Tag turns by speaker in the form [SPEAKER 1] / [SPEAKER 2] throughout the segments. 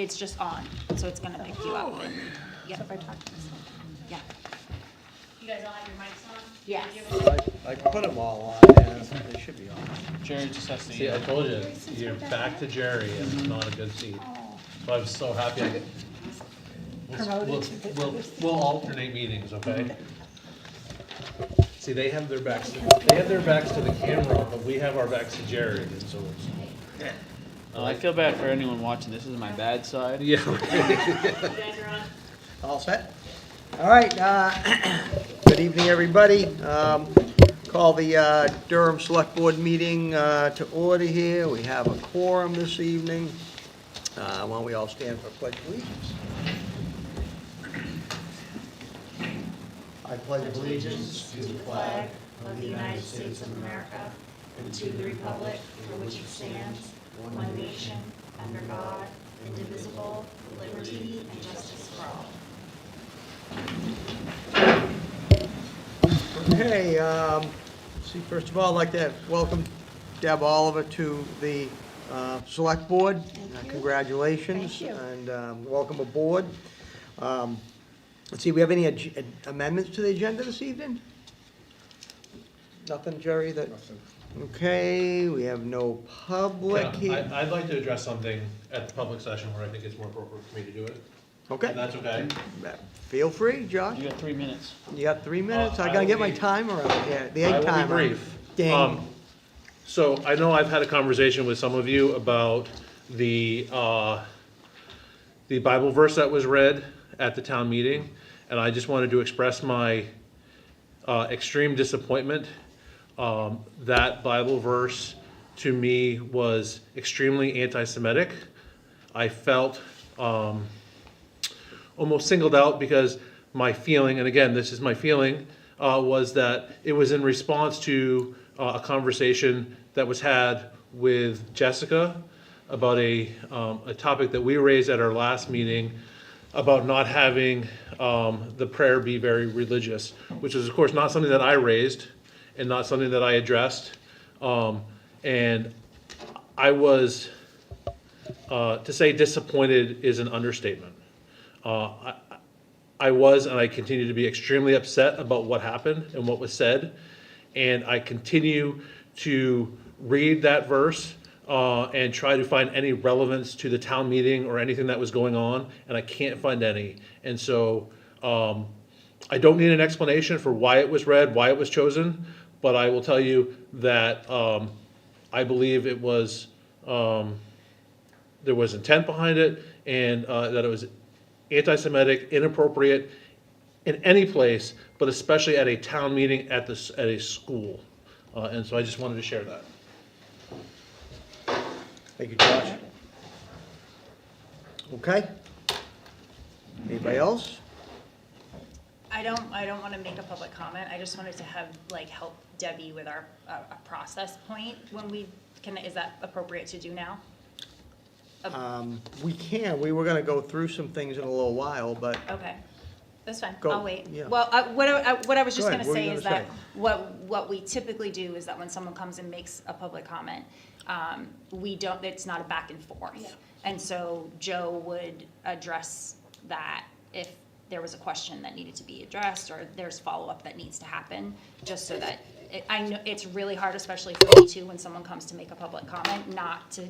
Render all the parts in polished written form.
[SPEAKER 1] it's just on, so it's gonna pick you up. And, yeah.
[SPEAKER 2] So if I talk to myself.
[SPEAKER 1] Yeah.
[SPEAKER 3] You guys all have your mics on?
[SPEAKER 1] Yes.
[SPEAKER 4] I put them all on, and they should be on.
[SPEAKER 5] Jerry just has to.
[SPEAKER 6] See, I told you, you're back to Jerry and it's not a good seat. So I'm so happy I get. We'll alternate meetings, okay? See, they have their backs to the camera, but we have our backs to Jerry, and so it's.
[SPEAKER 5] Well, I feel bad for anyone watching. This is my bad side.
[SPEAKER 6] Yeah.
[SPEAKER 3] You guys are on?
[SPEAKER 4] All set? All right, good evening, everybody. Call the Durham Select Board meeting to order here. We have a quorum this evening. Why don't we all stand for pledge allegiance? I pledge allegiance
[SPEAKER 3] To the flag of the United States of America and to the republic for which it stands, one nation, under God, indivisible, with liberty and justice for all.
[SPEAKER 4] Okay, see, first of all, I'd like to welcome Deb Oliver to the Select Board. Congratulations.
[SPEAKER 2] Thank you.
[SPEAKER 4] And welcome aboard. Let's see, we have any amendments to the agenda this evening? Nothing, Jerry, that? Okay, we have no public here.
[SPEAKER 6] I'd like to address something at the public session where I think it's more appropriate for me to do it. If
[SPEAKER 4] Okay,
[SPEAKER 6] that's okay?
[SPEAKER 4] feel free, Josh.
[SPEAKER 5] You got 3 minutes.
[SPEAKER 4] You got 3 minutes. I
[SPEAKER 6] I
[SPEAKER 4] gotta
[SPEAKER 6] will
[SPEAKER 4] get my
[SPEAKER 6] be-
[SPEAKER 4] timer out here, the
[SPEAKER 6] I
[SPEAKER 4] egg
[SPEAKER 6] will be
[SPEAKER 4] timer.
[SPEAKER 6] brief.
[SPEAKER 4] Ding.
[SPEAKER 6] So I know I've had a conversation with some of you about the Bible verse that was read at the town meeting, and I just wanted to express my extreme disappointment. That Bible verse to me was extremely anti-Semitic. I felt almost singled out because my feeling, and again, this is my feeling, was that it was in response to a conversation that was had with Jessica about a topic that we raised at our last meeting about not having the prayer be very religious, which is of course not something that I raised and not something that I addressed. And I was, to say disappointed is an understatement. I was and I continue to be extremely upset about what happened and what was said. And I continue to read that verse and try to find any relevance to the town meeting or anything that was going on, and I can't find any. And so I don't need an explanation for why it was read, why it was chosen, but I will tell you that I believe it was, there was intent behind it, and that it was anti-Semitic, inappropriate in any place, but especially at a town meeting at a school. And so I just wanted to share that.
[SPEAKER 4] Thank you, Josh. Okay. Anybody else?
[SPEAKER 1] I don't want to make a public comment. I just wanted to have, help Debbie with our, a process point when we can, is that appropriate to do now?
[SPEAKER 4] We can, we were gonna go through some things in a little while, but
[SPEAKER 1] Okay, that's fine,
[SPEAKER 4] Go,
[SPEAKER 1] I'll wait.
[SPEAKER 4] yeah.
[SPEAKER 1] Well, what I was just
[SPEAKER 4] Go
[SPEAKER 1] gonna
[SPEAKER 4] ahead, what were
[SPEAKER 1] say
[SPEAKER 4] you
[SPEAKER 1] is
[SPEAKER 4] gonna
[SPEAKER 1] that, what we typically do is that when someone comes and makes a public comment, we don't, it's not a back and forth. And so Joe would address that if there was a question that needed to be addressed, or there's follow-up that needs to happen, just so that, I know, it's really hard, especially for me too, when someone comes to make a public comment, not to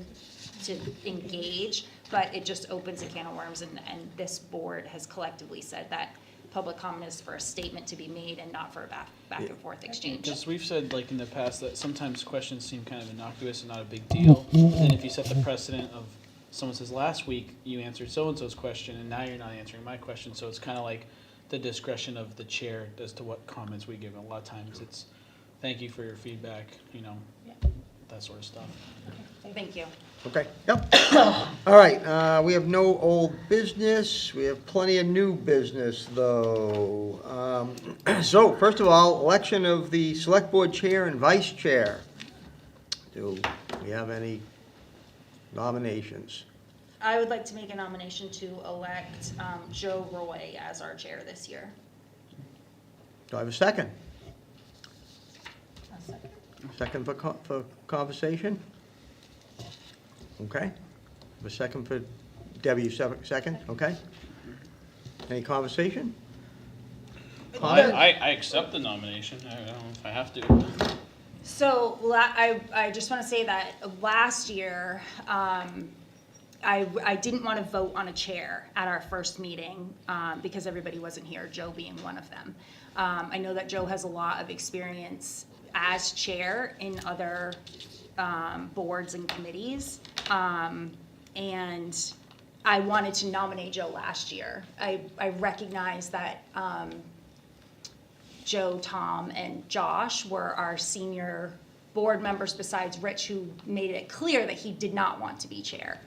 [SPEAKER 1] engage, but it just opens a can of worms, and this board has collectively said that public comment is for a statement to be made and not for a back and forth exchange.
[SPEAKER 5] Because we've said in the past that sometimes questions seem kind of innocuous and not a big deal. And if you set the precedent of someone says last week you answered so-and-so's question and now you're not answering my question, so it's kind of like the discretion of the chair as to what comments we give. And a lot of times it's thank you for your feedback, that sort of stuff.
[SPEAKER 1] Thank you.
[SPEAKER 4] okay, yep. All right, we have no old business, we have plenty of new business, though. So, first of all, election of the Select Board Chair and Vice Chair. Do we have any nominations?
[SPEAKER 1] I would like to make a nomination to elect Joe Roy as our chair this year.
[SPEAKER 4] Do I have a second? Second for conversation? Okay. Have a second for Debbie, second, okay? Any conversation?
[SPEAKER 5] I accept the nomination. I don't know if I have to.
[SPEAKER 1] So, I just want to say that last year, I didn't want to vote on a chair at our first meeting, because everybody wasn't here, Joe being one of them. I know that Joe has a lot of experience as chair in other, boards and committees. And I wanted to nominate Joe last year. I recognize that, Joe, Tom, and Josh were our senior board members besides Rich, who made it clear that he did not want to be chair.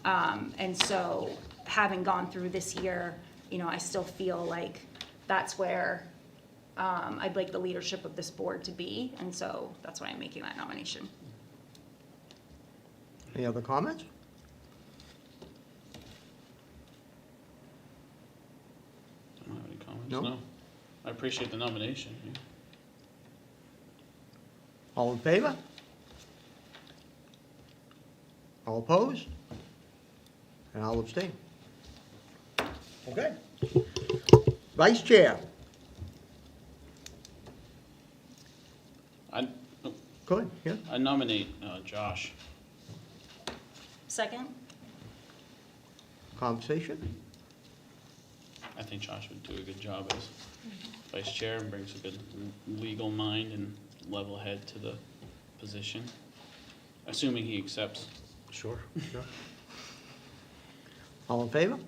[SPEAKER 1] And so, having gone through this year, I still feel like that's where I'd like the leadership of this board to be, and so that's why I'm making that nomination.
[SPEAKER 4] Any other comments?
[SPEAKER 5] I don't have any comments.
[SPEAKER 4] No?
[SPEAKER 5] No. I appreciate the nomination. Yeah.
[SPEAKER 4] All in favor? All opposed? And I'll abstain. Okay. Vice Chair, go ahead, yeah.
[SPEAKER 5] I nominate Josh.
[SPEAKER 1] Second?
[SPEAKER 4] Conversation?
[SPEAKER 5] I think Josh would do a good job as vice chair and brings a good legal mind and level head to the position, assuming he accepts.
[SPEAKER 6] Sure.
[SPEAKER 4] All in favor?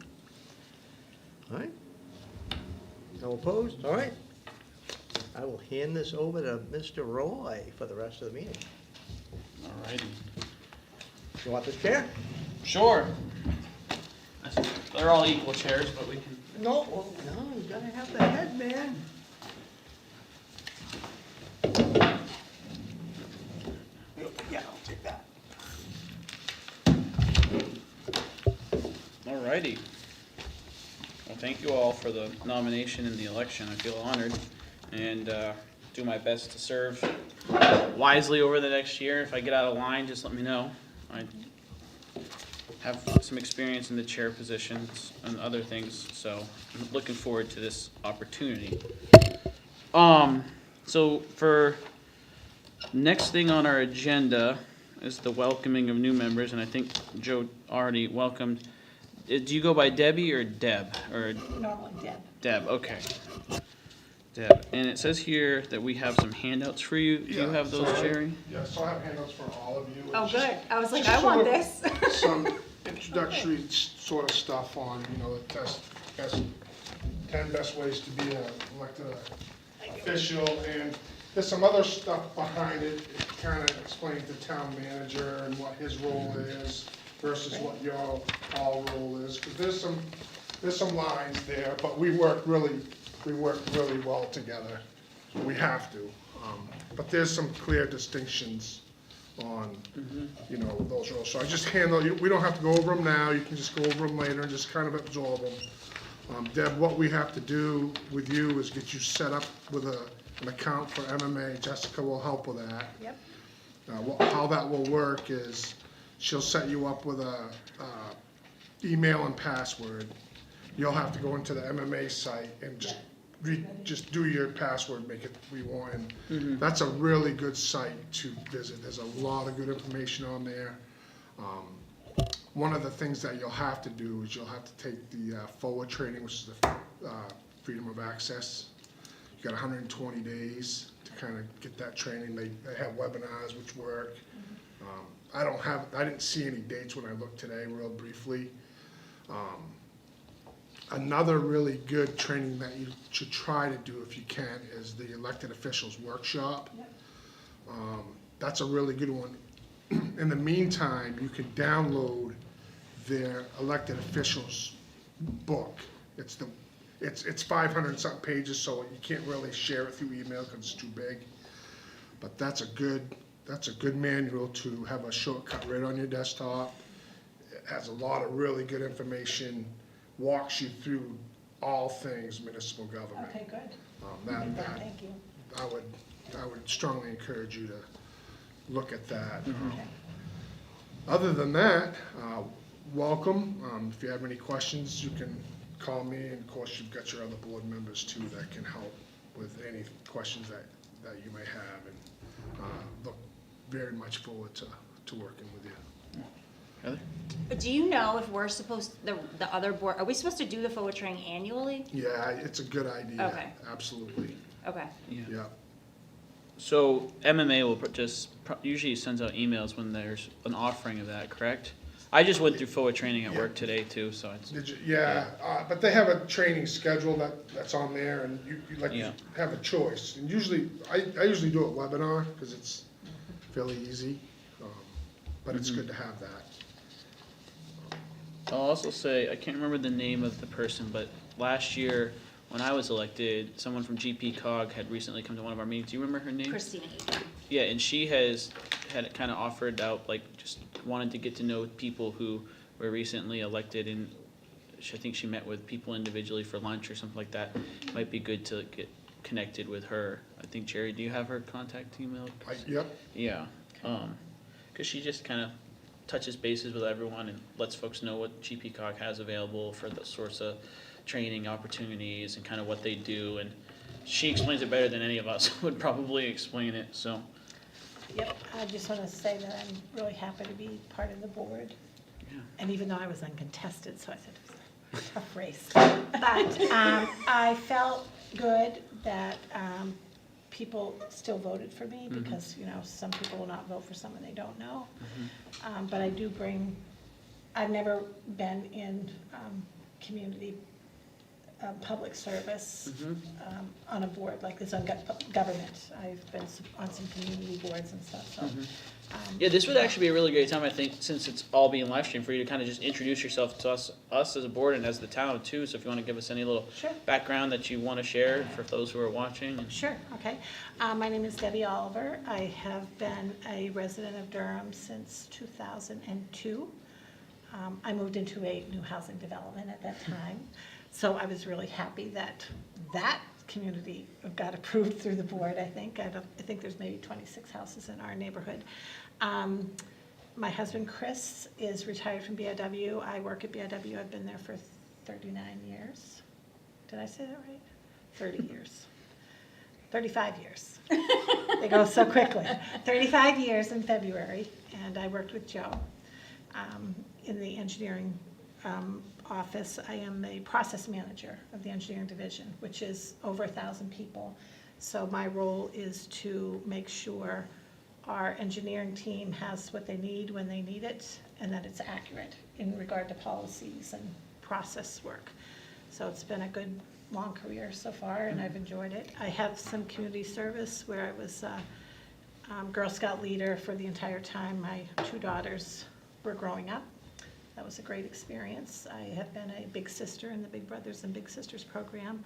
[SPEAKER 4] All right. No opposed? All right. I will hand this over to Mr. Roy for the rest of the meeting.
[SPEAKER 5] All righty.
[SPEAKER 4] You want this chair?
[SPEAKER 5] Sure. They're all equal chairs, but we can.
[SPEAKER 4] No, you gotta have the head, man. Yeah, I'll take that.
[SPEAKER 5] All righty. Well, thank you all for the nomination and the election. I feel honored and do my best to serve wisely over the next year. If I get out of line, just let me know. I have some experience in the chair positions and other things, so I'm looking forward to this opportunity. So for next thing on our agenda is the welcoming of new members, and I think Joe already welcomed. Do you go by Debbie or Deb? Or
[SPEAKER 3] Normally Deb.
[SPEAKER 5] Deb, okay. Deb, and it says here that we have some handouts for you. Do you
[SPEAKER 2] Yeah,
[SPEAKER 5] have those,
[SPEAKER 2] so
[SPEAKER 5] Jerry?
[SPEAKER 2] Yeah, so I have handouts for all of you.
[SPEAKER 1] Oh,
[SPEAKER 2] It's just-
[SPEAKER 1] good. I was like,
[SPEAKER 2] just
[SPEAKER 1] I want
[SPEAKER 2] sort of
[SPEAKER 1] this.
[SPEAKER 2] Some introductory sort of stuff on, the best 10 best ways to be an elected official, and there's some other stuff behind it. It kind of explains the town manager and what his role is versus what your all role is, because there's some lines there, but we work really well together. We have to, but there's some clear distinctions on, those roles. So I just handle, we don't have to go over them now, you can just go over them later and just kind of absorb them. Deb, what we have to do with you is get you set up with an account for MMA. Jessica will help with that.
[SPEAKER 1] Yep.
[SPEAKER 2] How that will work is she'll set you up with a email and password. You'll have to go into the MMA site and just do your password, make it rewind. That's a really good site to visit. There's a lot of good information on there. One of the things that you'll have to do is you'll have to take the FOA training, which is the Freedom of Access. You got 120 days to kind of get that training. They have webinars which work. I didn't see any dates when I looked today, real briefly. Another really good training that you should try to do if you can is the elected officials workshop. That's a really good one. In the meantime, you can download their elected officials book. It's 500 something pages, so you can't really share it through email because it's too big. But that's a good manual to have a shortcut right on your desktop. It has a lot of really good information, walks you through all things municipal government.
[SPEAKER 3] Okay, good. Thank you.
[SPEAKER 2] I would strongly encourage you to look at that. Other than that, welcome. If you have any questions, you can call me, and of course, you've got your other board members too that can help with any questions that you may have, and look very much forward to working with you.
[SPEAKER 5] Heather?
[SPEAKER 1] Do you know if we're supposed, the other board, are we supposed to do the FOA training annually?
[SPEAKER 2] Yeah, it's a good idea.
[SPEAKER 1] Okay.
[SPEAKER 2] Absolutely,
[SPEAKER 1] Okay.
[SPEAKER 2] yeah.
[SPEAKER 5] So MMA will usually sends out emails when there's an offering of that, correct? I just went through FOA training at work today too, so it's,
[SPEAKER 2] Did you, yeah, but they have a training schedule that's on there, and you
[SPEAKER 5] Yeah.
[SPEAKER 2] have a choice. And usually, I usually do it webinar, because it's fairly easy, but it's good to have that.
[SPEAKER 5] I'll also say, I can't remember the name of the person, but last year, when I was elected, someone from GP Cog had recently come to one of our meetings. Do you remember her name?
[SPEAKER 1] Christina Abram.
[SPEAKER 5] Yeah, and she had kind of offered out, like, just wanted to get to know people who were recently elected, and I think she met with people individually for lunch or something like that. Might be good to get connected with her. I think, Jerry, do you have her contact email?
[SPEAKER 2] Yep,
[SPEAKER 5] Yeah, because she just kind of touches bases with everyone and lets folks know what GPCOG has available for the sorts of training opportunities and kind of what they do, and she explains it better than any of us would probably explain it, so.
[SPEAKER 3] Yep, I just want to say that I'm really happy to be part of the board.
[SPEAKER 5] Yeah.
[SPEAKER 3] And even though I was uncontested, so I said it was a tough race. But I felt good that people still voted for me because, you know, some people will not vote for someone they don't know. But I do bring, I've never been in community public service on a board like this, on government. I've been on some community boards and stuff, so.
[SPEAKER 5] Yeah, this would actually be a really great time, I think, since it's all being live streamed, for you to kind of just introduce yourself to us as a board and as the town too, so if you want to give us any little
[SPEAKER 3] Sure.
[SPEAKER 5] background that you want to share for those who are watching. And
[SPEAKER 3] Sure, okay. My name is Debbie Oliver. I have been a resident of Durham since 2002. I moved into a new housing development at that time, so I was really happy that that community got approved through the board, I think. I think there's maybe 26 houses in our neighborhood. My husband, Chris, is retired from BIW. I work at BIW. I've been there for 39 years. Did I say that right? 30 years. 35 years. They go so quickly. 35 years in February, and I worked with Joe in the engineering office. I am a process manager of the engineering division, which is over 1,000 people. So my role is to make sure our engineering team has what they need when they need it, and that it's accurate in regard to policies and process work. So it's been a good, long career so far, and I've enjoyed it. I have some community service where I was Girl Scout leader for the entire time my two daughters were growing up. That was a great experience. I have been a big sister in the Big Brothers and Big Sisters program,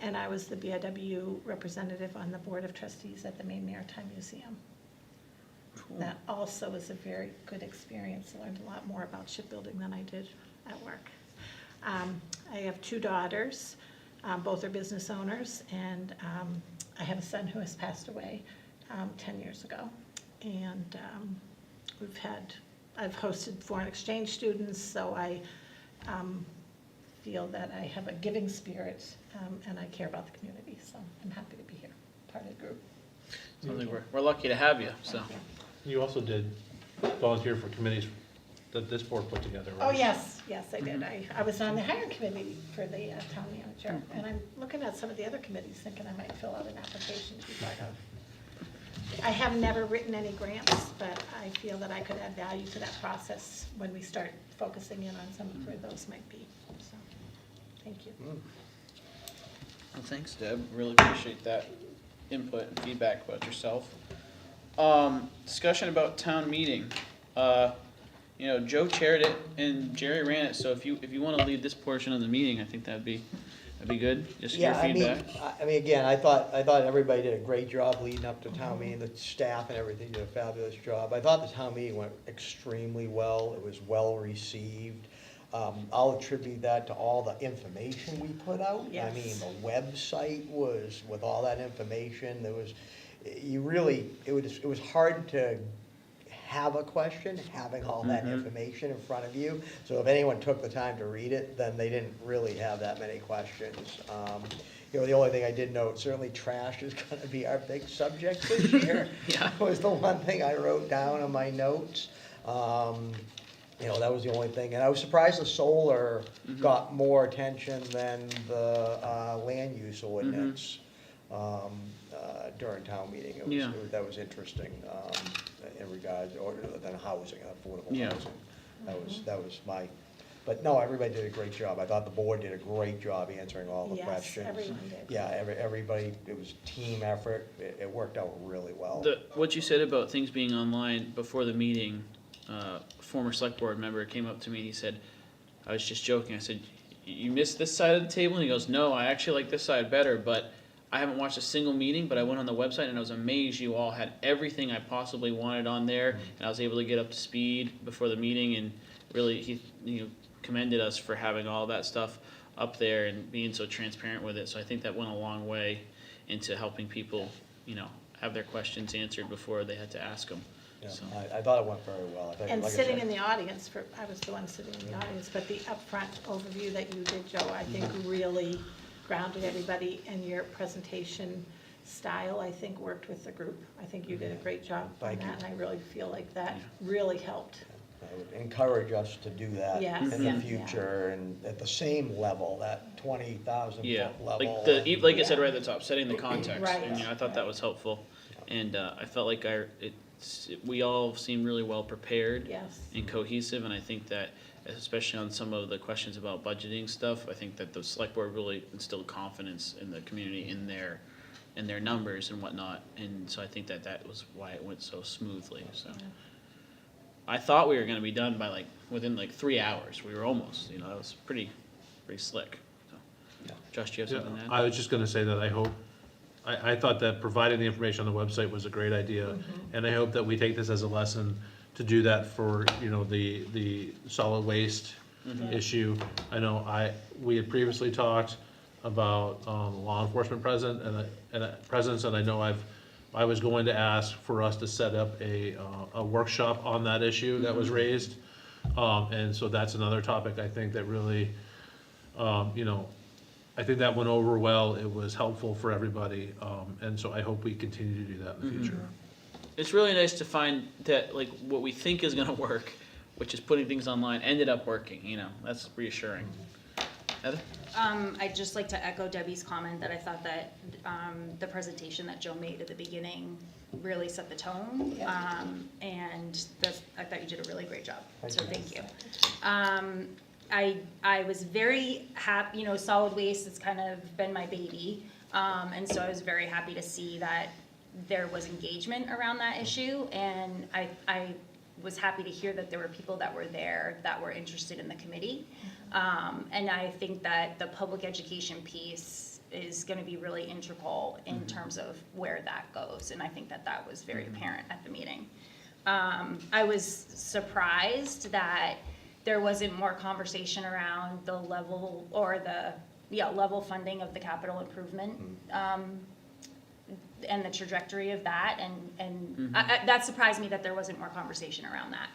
[SPEAKER 3] and I was the BIW representative on the Board of Trustees at the Maine Maritime Museum. That also was a very good experience. I learned a lot more about shipbuilding than I did at work. I have two daughters. Both are business owners, and I have a son who has passed away 10 years ago. And I've hosted foreign exchange students, so I feel that I have a giving spirit, and I care about the community, so I'm happy to be here, part of the group.
[SPEAKER 5] sounds like we're lucky to have you, so.
[SPEAKER 6] You also did volunteer for committees that this board put together, right?
[SPEAKER 3] Oh, yes, I did. I was on the hiring committee for the town manager, and I'm looking at some of the other committees, thinking I might fill out an application to be part of. I have never written any grants, but I feel that I could add value to that process when we start focusing in on some of where those might be, so, thank you.
[SPEAKER 5] Well, thanks, Deb. Really appreciate that input and feedback about yourself. Discussion about town meeting. You know, Joe chaired it and Jerry ran it, so if you want to lead this portion of the meeting, I think that'd be good. Just your
[SPEAKER 4] Yeah,
[SPEAKER 5] feedback.
[SPEAKER 4] I mean, again, I thought everybody did a great job leading up to town meeting. The staff and everything did a fabulous job. I thought the town meeting went extremely well. It was well received. I'll attribute that to all the information we put out. I
[SPEAKER 3] Yes.
[SPEAKER 4] mean, the website was, with all that information, it was hard to have a question, having all that
[SPEAKER 5] Mhm.
[SPEAKER 4] information in front of you. So if anyone took the time to read it, then they didn't really have that many questions. The only thing I did note, certainly trash is gonna be our big subject this year.
[SPEAKER 5] Yeah.
[SPEAKER 4] Was the one thing I wrote down on my notes. That was the only thing, and I was surprised the solar
[SPEAKER 5] Mm-hmm.
[SPEAKER 4] got more attention than the land use ordinance during town meeting.
[SPEAKER 5] Yeah.
[SPEAKER 4] That was interesting in regards, or than housing, affordable
[SPEAKER 5] Yeah.
[SPEAKER 4] housing. That was my, but no, everybody did a great job. I thought the board did a great job answering all the
[SPEAKER 3] Yes,
[SPEAKER 4] questions.
[SPEAKER 3] everyone did.
[SPEAKER 4] Yeah, everybody, it was team effort. It worked out really well.
[SPEAKER 5] What you said about things being online before the meeting, former select board member came up to me and he said, I was just joking, I said, you missed this side of the table? And he goes, no, I actually like this side better, but I haven't watched a single meeting, but I went on the website and I was amazed you all had everything I possibly wanted on there, and I was able to get up to speed before the meeting, and really, he, commended us for having all that stuff up there and being so transparent with it, so I think that went a long way into helping people, have their questions answered before they had to ask them.
[SPEAKER 4] Yeah,
[SPEAKER 5] So.
[SPEAKER 4] I thought it went very well. I think,
[SPEAKER 3] And
[SPEAKER 4] like I
[SPEAKER 3] sitting
[SPEAKER 4] said,
[SPEAKER 3] in the audience, I was the one sitting in the audience, but the upfront overview that you did, Joe, I think really grounded everybody, and your presentation style, I think, worked with the group. I think you did a great job on
[SPEAKER 4] Thank you.
[SPEAKER 3] that, and I really feel like that really helped.
[SPEAKER 4] I would encourage us to do that
[SPEAKER 3] Yes,
[SPEAKER 4] in
[SPEAKER 3] yeah,
[SPEAKER 4] the future, and at the same level, that 20,000
[SPEAKER 5] Yeah,
[SPEAKER 4] foot level.
[SPEAKER 5] like I said
[SPEAKER 3] Yeah.
[SPEAKER 5] right at the top, setting the context,
[SPEAKER 3] Right.
[SPEAKER 5] and I thought that was helpful, and I felt like we all seemed really well prepared
[SPEAKER 3] Yes.
[SPEAKER 5] and cohesive, and I think that, especially on some of the questions about budgeting stuff, I think that the select board really instilled confidence in the community in their numbers and whatnot, and so I think that was why it went so smoothly. So I thought we were going to be done by within 3 hours. We were almost, that was pretty slick. So,
[SPEAKER 4] Yeah.
[SPEAKER 5] Josh, do you have something to add?
[SPEAKER 6] I was just gonna say that I thought that providing the information on the website was a great idea, and I hope that we take this as a lesson to do that for, the solid waste issue. I know we had previously talked about, law enforcement presence, and I know I was going to ask for us to set up a workshop on that issue that was raised. And so that's another topic I think that really, I think that went over well, it was helpful for everybody, and so I hope we continue to do that in the future.
[SPEAKER 5] It's really nice to find that what we think is going to work, which is putting things online, ended up working. That's reassuring. Heather?
[SPEAKER 1] I'd just like to echo Debbie's comment that I thought that the presentation that Joe made at the beginning really set the tone. And I thought you did a really great job, so thank you. I was very happy, solid waste has kind of been my baby. And so I was very happy to see that there was engagement around that issue. And I was happy to hear that there were people that were there that were interested in the committee. And I think that the public education piece is gonna be really integral in terms of where that goes, and I think that was very apparent at the meeting. I was surprised that there wasn't more conversation around the level, or the level funding of the capital improvement, and the trajectory of that, and that surprised me that there wasn't more conversation around that.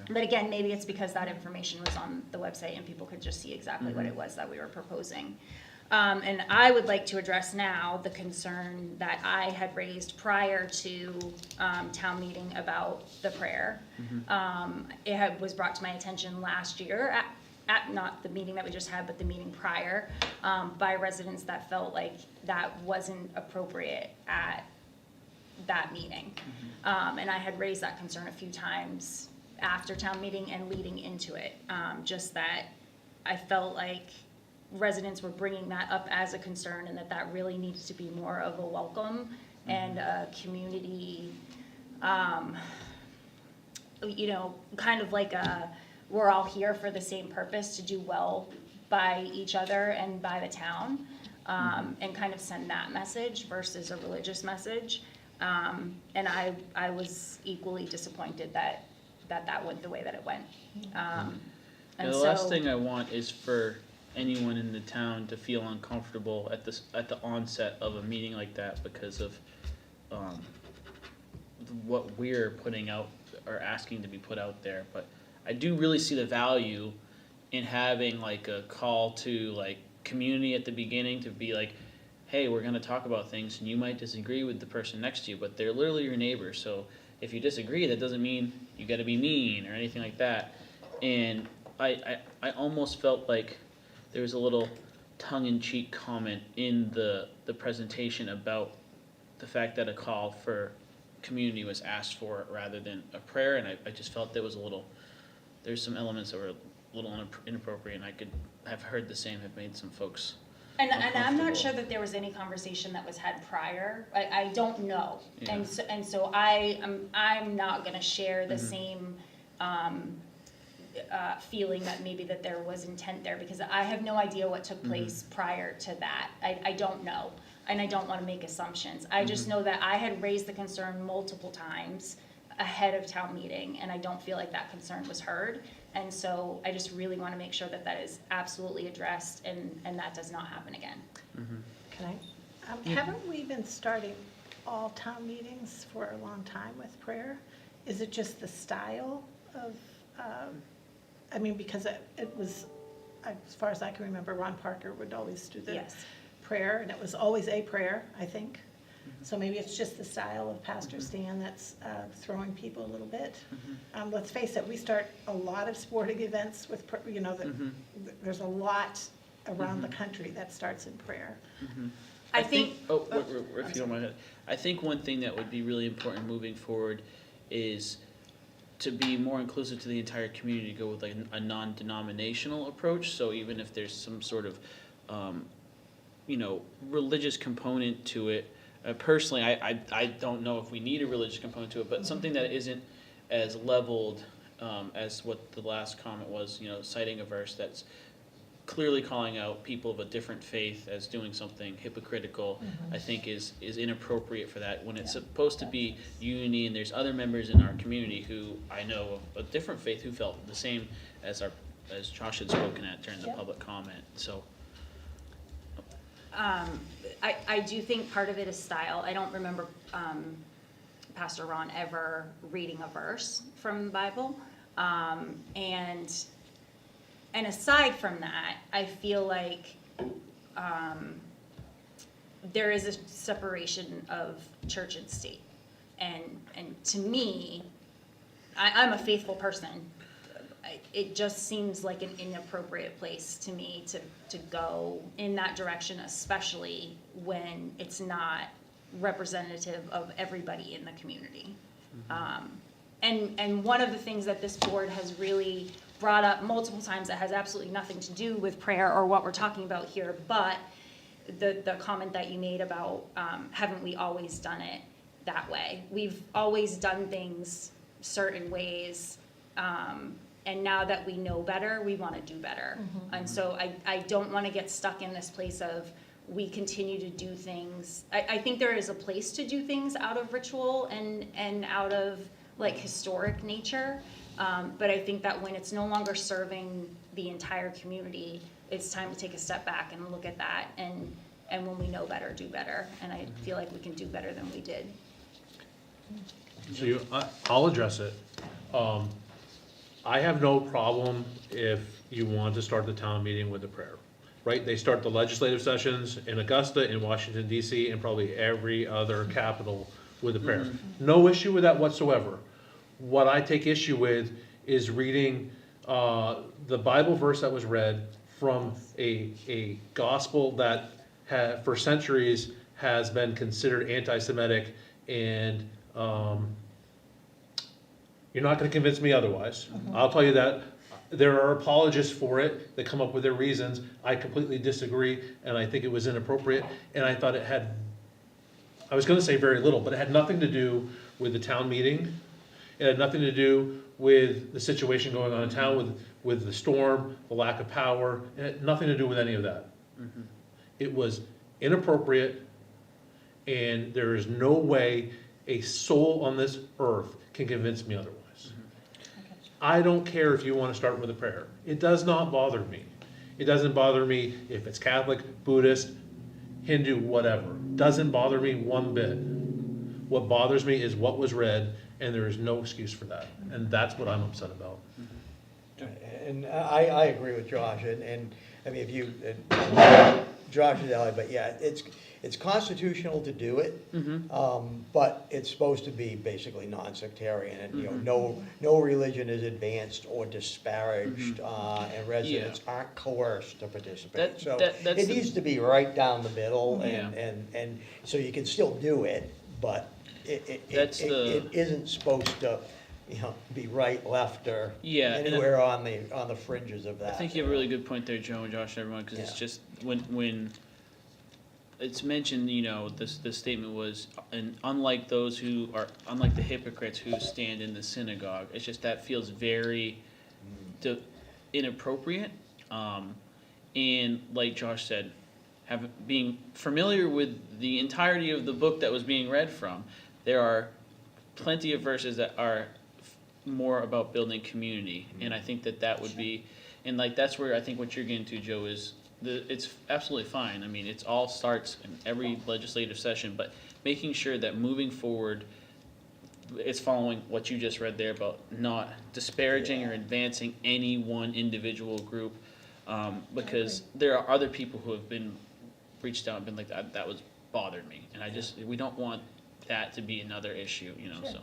[SPEAKER 1] But again, maybe it's because that information was on the website and people could just see exactly what it was that we were proposing. And I would like to address now the concern that I had raised prior to town meeting about the prayer. Was brought to my attention last year at not the meeting that we just had, but the meeting prior, by residents that felt like that wasn't appropriate at that meeting. And I had raised that concern a few times after town meeting and leading into it, just that I felt like residents were bringing that up as a concern, and that really needs to be more of a welcome and a community, kind of like we're all here for the same purpose, to do well by each other and by the town, and kind of send that message versus a religious message. And I was equally disappointed that went the way that it went.
[SPEAKER 5] And the last thing I want is for anyone in the town to feel uncomfortable at the onset of a meeting like that because of what we're putting out or asking to be put out there. But I do really see the value in having like a call to like community at the beginning to be like, hey, we're gonna talk about things and you might disagree with the person next to you, but they're literally your neighbor. So if you disagree, that doesn't mean you gotta be mean or anything like that. And I almost felt like there was a little tongue-in-cheek comment in the presentation about the fact that a call for community was asked for rather than a prayer, and I just felt there was there's some elements that were a little inappropriate, and I could have heard the same, have made some folks
[SPEAKER 1] And I'm not
[SPEAKER 5] uncomfortable.
[SPEAKER 1] sure that there was any conversation that was had prior. I don't know.
[SPEAKER 5] Yeah.
[SPEAKER 1] And so I'm not gonna share the same, feeling that maybe that there was intent there, because I have no idea what took place prior to that. I don't know, and I don't wanna make assumptions. I just know that I had raised the concern multiple times ahead of town meeting, and I don't feel like that concern was heard. And so I just really wanna make sure that that is absolutely addressed and that does not happen again.
[SPEAKER 3] Can I? Haven't we been starting all town meetings for a long time with prayer? Is it just the style of, I mean, because it was, as far as I can remember, Ron Parker would always do the
[SPEAKER 1] Yes.
[SPEAKER 3] prayer, and it was always a prayer, I think. So maybe it's just the style of Pastor Stan that's throwing people a little bit. Let's face it, we start a lot of sporting events with, there's a lot around the country that starts in prayer.
[SPEAKER 1] I think,
[SPEAKER 5] Oh, if you don't mind, I think one thing that would be really important moving forward is to be more inclusive to the entire community, go with like a non-denominational approach. So even if there's some sort of, religious component to it, personally, I don't know if we need a religious component to it, but something that isn't as leveled as what the last comment was, citing a verse that's clearly calling out people of a different faith as doing something hypocritical, I think is inappropriate for that, when it's supposed to be unity, and there's other members in our community who I know of a different faith who felt the same as Josh had spoken at during the public comment, so.
[SPEAKER 1] I do think part of it is style. I don't remember Pastor Ron ever reading a verse from the Bible. And aside from that, I feel like there is a separation of church and state. And to me, I'm a faithful person. It just seems like an inappropriate place to me to go in that direction, especially when it's not representative of everybody in the community. And one of the things that this board has really brought up multiple times that has absolutely nothing to do with prayer or what we're talking about here, but the comment that you made about haven't we always done it that way? We've always done things certain ways, and now that we know better, we want to do better. And so I don't want to get stuck in this place of we continue to do things. I think there is a place to do things out of ritual and out of like historic nature. But I think that when it's no longer serving the entire community, it's time to take a step back and look at that. And when we know better, do better. And I feel like we can do better than we did.
[SPEAKER 6] So I'll address it. I have no problem if you want to start the town meeting with a prayer, right? They start the legislative sessions in Augusta, in Washington DC, and probably every other capital with a prayer. No issue with that whatsoever. What I take issue with is reading the Bible verse that was read from a gospel that for centuries has been considered anti-Semitic, and you're not going to convince me otherwise. I'll tell you that. There are apologists for it that come up with their reasons. I completely disagree, and I think it was inappropriate, and I thought it had, I was going to say very little, but it had nothing to do with the town meeting. It had nothing to do with the situation going on in town with the storm, the lack of power. It had nothing to do with any of that. It was inappropriate, and there is no way a soul on this earth can convince me otherwise. I don't care if you want to start with a prayer. It does not bother me. It doesn't bother me if it's Catholic, Buddhist, Hindu, whatever. Doesn't bother me one bit. What bothers me is what was read, and there is no excuse for that, and that's what I'm upset about.
[SPEAKER 4] And I agree with Josh, and I mean, if you, Josh is alley, but yeah, it's constitutional to do it, but it's supposed to be basically non-sectarian, and, you know, no religion is advanced or disparaged, and residents aren't coerced to participate. So
[SPEAKER 5] that's
[SPEAKER 4] it
[SPEAKER 5] the-
[SPEAKER 4] needs to be right down the middle,
[SPEAKER 5] Yeah.
[SPEAKER 4] and so you can still do it, but it isn't supposed to, you know, be right, left, or
[SPEAKER 5] Yeah, and
[SPEAKER 4] anywhere on the fringes of that.
[SPEAKER 5] I think you have a really good point there, Joe and Josh and everyone, because it's
[SPEAKER 4] Yeah.
[SPEAKER 5] just, when it's mentioned, you know, the statement was, and unlike the hypocrites who stand in the synagogue, it's just, that feels very inappropriate. And like Josh said, being familiar with the entirety of the book that was being read from, there are plenty of verses that are more about building community, and I think that would be, and like, that's where I think what you're getting to, Joe, is it's absolutely fine. I mean, it's all starts in every legislative session, but making sure that moving forward, it's following what you just read there about not disparaging or advancing any one individual group, because there are other people who have been reached out and been like, that was bothered me, and we don't want that to be another issue, you know, so.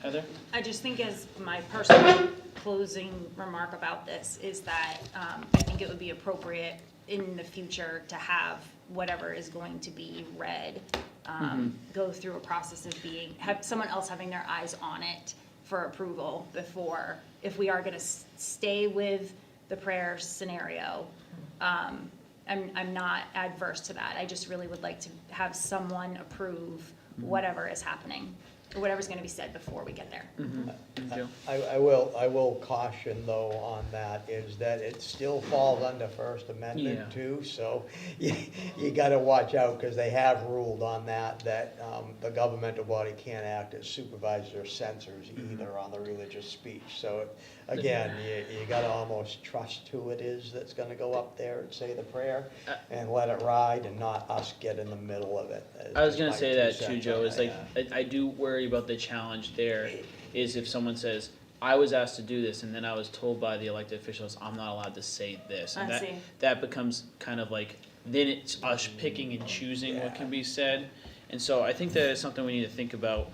[SPEAKER 5] Heather?
[SPEAKER 1] I just think as my personal closing remark about this is that I think it would be appropriate in the future to have whatever is going to be read, go through a process of have someone else having their eyes on it for approval before, if we are gonna stay with the prayer scenario. I'm not adverse to that. I just really would like to have someone approve whatever is happening, or whatever's gonna be said before we get there.
[SPEAKER 5] Joe?
[SPEAKER 4] I will caution though on that, is that it still falls under First
[SPEAKER 5] Yeah.
[SPEAKER 4] Amendment too, so you gotta watch out, because they have ruled on that the governmental body can't act as supervisors or censors either on the religious speech. So again, you gotta almost trust who it is that's gonna go up there and say the prayer, and let it ride, and not us get in the middle of it.
[SPEAKER 5] I was
[SPEAKER 4] That's
[SPEAKER 5] gonna
[SPEAKER 4] my
[SPEAKER 5] say
[SPEAKER 4] 2
[SPEAKER 5] that too,
[SPEAKER 4] cents
[SPEAKER 5] Joe,
[SPEAKER 4] on
[SPEAKER 5] is
[SPEAKER 4] that,
[SPEAKER 5] like,
[SPEAKER 4] yeah.
[SPEAKER 5] I do worry about the challenge there, is if someone says, I was asked to do this, and then I was told by the elected officials, I'm not allowed to say this. And
[SPEAKER 1] I see.
[SPEAKER 5] that becomes kind of like, then it's us picking and choosing what can be said. And so I think that is something we need to think about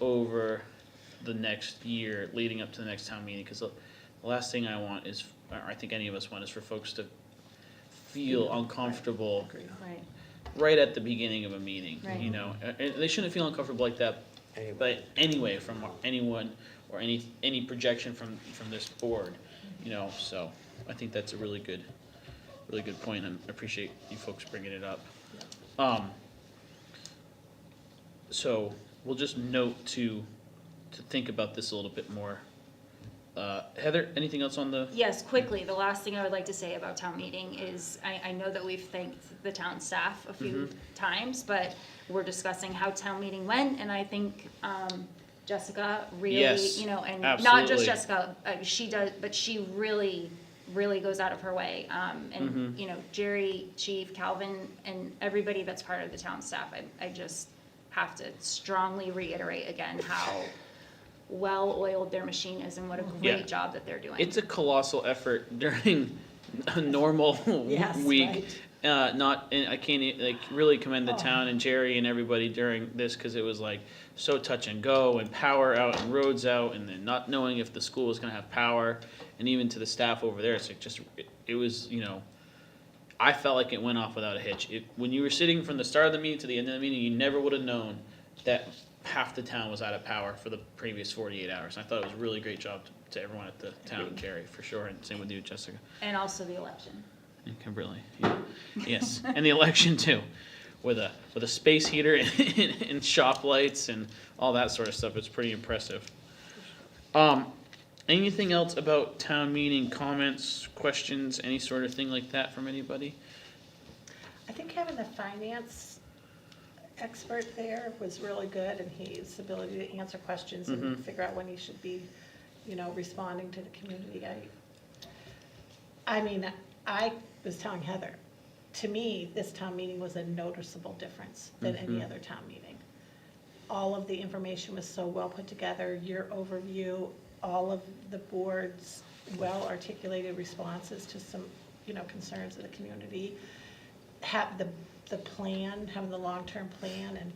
[SPEAKER 5] over the next year, leading up to the next town meeting, because the last thing I want is, or I think any of us want, is for folks to feel uncomfortable
[SPEAKER 1] Right.
[SPEAKER 5] right at the beginning of a meeting,
[SPEAKER 1] Right.
[SPEAKER 5] you know, and they shouldn't feel uncomfortable like that,
[SPEAKER 4] Anyway.
[SPEAKER 5] but anyway, from anyone or any projection from this board, you know, so I think that's a really good point, and I appreciate you folks bringing it up. So we'll just note to think about this a little bit more. Heather, anything else on the?
[SPEAKER 1] Yes, quickly, the last thing I would like to say about town meeting is, I know that we've thanked the town staff a few times, but we're discussing how town meeting went, and I think, Jessica really,
[SPEAKER 5] Yes,
[SPEAKER 1] you know, and not
[SPEAKER 5] absolutely.
[SPEAKER 1] just Jessica, she does, but she really goes out of her way. And, you know, Jerry, Chief, Calvin, and everybody that's part of the town staff, I just have to strongly reiterate again how well-oiled their machine is and what a
[SPEAKER 5] Yeah.
[SPEAKER 1] great job that they're doing.
[SPEAKER 5] It's a colossal effort during a normal
[SPEAKER 3] Yes,
[SPEAKER 5] week. Not, and I can't like really commend the town and Jerry and everybody during this, because it was like so touch and go, and power out and roads out, and then not knowing if the school was gonna have power, and even to the staff over there, it's like just it was, you know, I felt like it went off without a hitch. When you were sitting from the start of the meeting to the end of the meeting, you never would have known that half the town was out of power for the previous 48 hours. And I thought it was a really great job to everyone at the town, Jerry, for sure, and same with you, Jessica.
[SPEAKER 1] And also the election.
[SPEAKER 5] And Kimberly, yeah. Yes, and the election too, with a space heater and shop lights and all that sort of stuff. It's pretty impressive. Anything else about town meeting, comments, questions, any sort of thing like that from anybody?
[SPEAKER 3] I think having the finance expert there was really good, and his ability to answer questions and figure out when he should be, you know, responding to the community. I mean, I was telling Heather, to me, this town meeting was a noticeable difference than any other town meeting. all of the information was so well put together, your overview, all of the board's well-articulated responses to some, concerns of the community, have the plan, having the long-term plan, and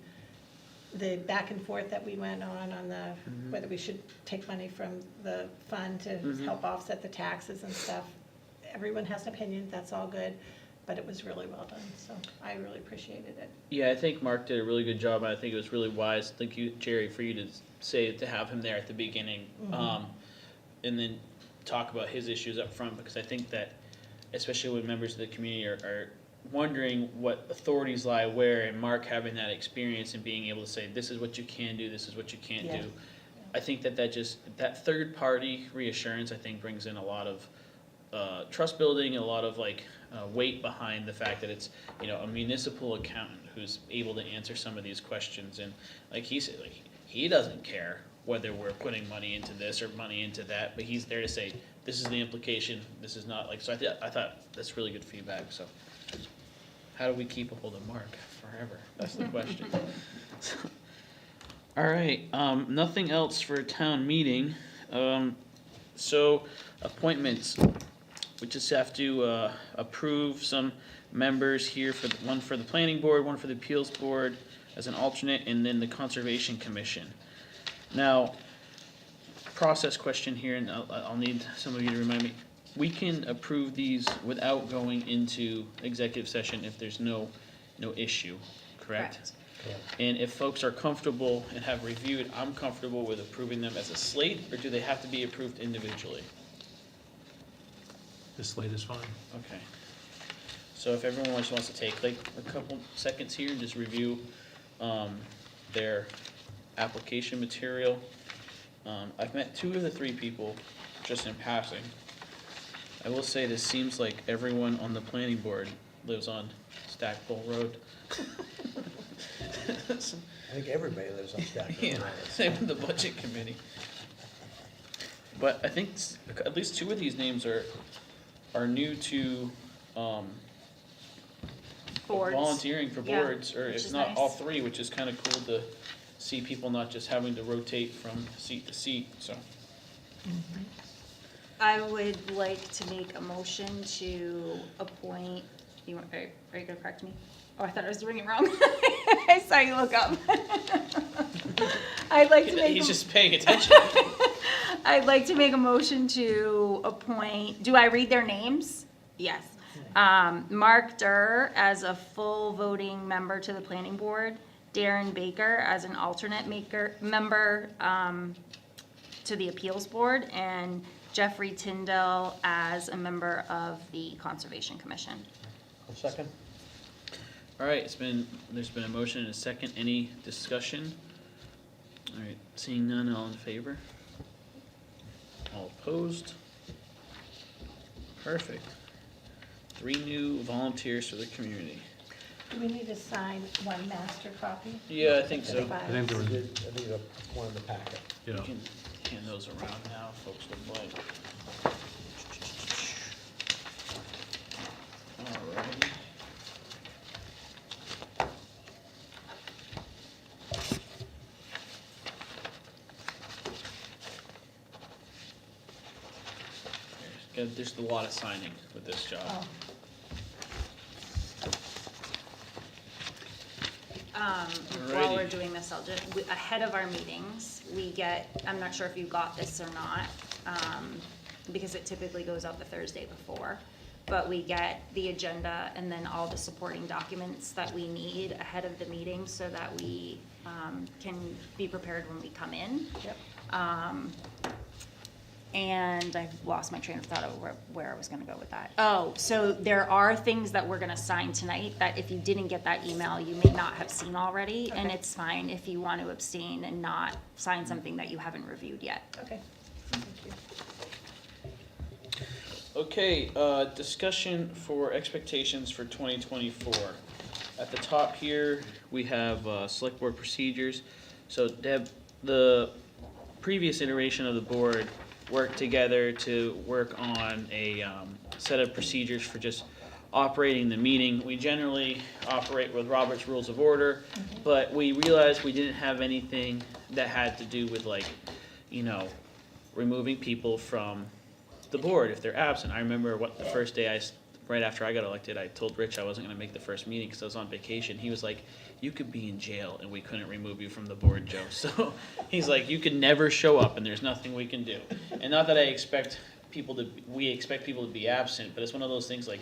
[SPEAKER 3] the back and forth that we went on the, whether we should take money from the fund to help offset the taxes and stuff. Everyone has an opinion, that's all good, but it was really well done, so I really appreciated it.
[SPEAKER 5] Yeah, I think Mark did a really good job, and I think it was really wise. Thank you, Jerry, for you to say to have him there at the beginning, and then talk about his issues up front, because I think that, especially when members of the community are wondering what authorities lie where, and Mark having that experience and being able to say, this is what you can do, this is what you can't
[SPEAKER 3] Yeah.
[SPEAKER 5] do. I think that third party reassurance, I think, brings in a lot of trust building, a lot of weight behind the fact that it's a municipal accountant who's able to answer some of these questions, and like he said, he doesn't care whether we're putting money into this or money into that, but he's there to say this is the implication, this is not so I thought that's really good feedback. So how do we keep a hold of Mark forever? That's the question. All right, nothing else for a town meeting. So appointments. We just have to approve some members here one for the planning board, one for the appeals board as an alternate, and then the conservation commission. Now, process question here, and I'll need some of you to remind me. We can approve these without going into executive session if there's no issue, correct? And if folks are comfortable and have reviewed, I'm comfortable with approving them as a slate, or do they have to be approved individually?
[SPEAKER 6] The slate is fine.
[SPEAKER 5] Okay. So if everyone just wants to take a couple seconds here and just review their application material. I've met 2 of the 3 people just in passing. I will say this seems like everyone on the planning board lives on Stackpole Road.
[SPEAKER 4] I think everybody lives on Stackpole
[SPEAKER 5] Yeah, same with the budget committee. But I think at least 2 of these names are new to
[SPEAKER 1] Boards.
[SPEAKER 5] volunteering for
[SPEAKER 1] Yeah,
[SPEAKER 5] boards, or
[SPEAKER 1] which
[SPEAKER 5] if
[SPEAKER 1] is
[SPEAKER 5] not all
[SPEAKER 1] nice.
[SPEAKER 5] 3, which is kind of cool to see people not just having to rotate from seat to seat, so.
[SPEAKER 1] I would like to make a motion to appoint, are you gonna correct me? Oh, I thought I was doing it wrong. I saw you look up. I'd like to make,
[SPEAKER 5] He's just paying attention.
[SPEAKER 1] I'd like to make a motion to appoint, do I read their names? Yes. Mark Durr as a full voting member to the planning board, Darren Baker as an alternate member to the appeals board, and Jeffrey Tyndall as a member of the Conservation Commission.
[SPEAKER 4] A second?
[SPEAKER 5] All right, there's been a motion and a second. Any discussion? All right, seeing none, all in favor? All opposed? Perfect. 3 new volunteers for the community.
[SPEAKER 3] Do we need to sign one master copy?
[SPEAKER 5] Yeah, I think so.
[SPEAKER 6] I think there
[SPEAKER 4] I
[SPEAKER 6] was,
[SPEAKER 4] think one in the packet.
[SPEAKER 6] you
[SPEAKER 5] You
[SPEAKER 6] know,
[SPEAKER 5] can hand those around now, if folks would like. Alrighty. There's a lot of signing with this job.
[SPEAKER 3] Oh,
[SPEAKER 1] While we're
[SPEAKER 5] Alrighty.
[SPEAKER 1] doing this, ahead of our meetings, we get, I'm not sure if you got this or not, because it typically goes out the Thursday before, but we get the agenda and then all the supporting documents that we need ahead of the meeting so that we can be prepared when we come in.
[SPEAKER 3] yep.
[SPEAKER 1] And I've lost my train of thought of where I was gonna go with that. Oh, so there are things that we're gonna sign tonight that if you didn't get that email, you may not have seen already, and
[SPEAKER 3] Okay.
[SPEAKER 1] it's fine if you want to abstain and not sign something that you haven't reviewed yet.
[SPEAKER 3] Okay, thank you.
[SPEAKER 5] Okay, discussion for expectations for 2024. At the top here, we have select board procedures. So Deb, the previous iteration of the board worked together to work on a set of procedures for just operating the meeting. We generally operate with Robert's Rules of Order, but we realized we didn't have anything that had to do with like, you know, removing people from the board if they're absent. I remember the first day right after I got elected, I told Rich I wasn't gonna make the first meeting because I was on vacation. He was like, you could be in jail and we couldn't remove you from the board, Joe. So he's like, you could never show up and there's nothing we can do. And not that we expect people to be absent, but it's one of those things like,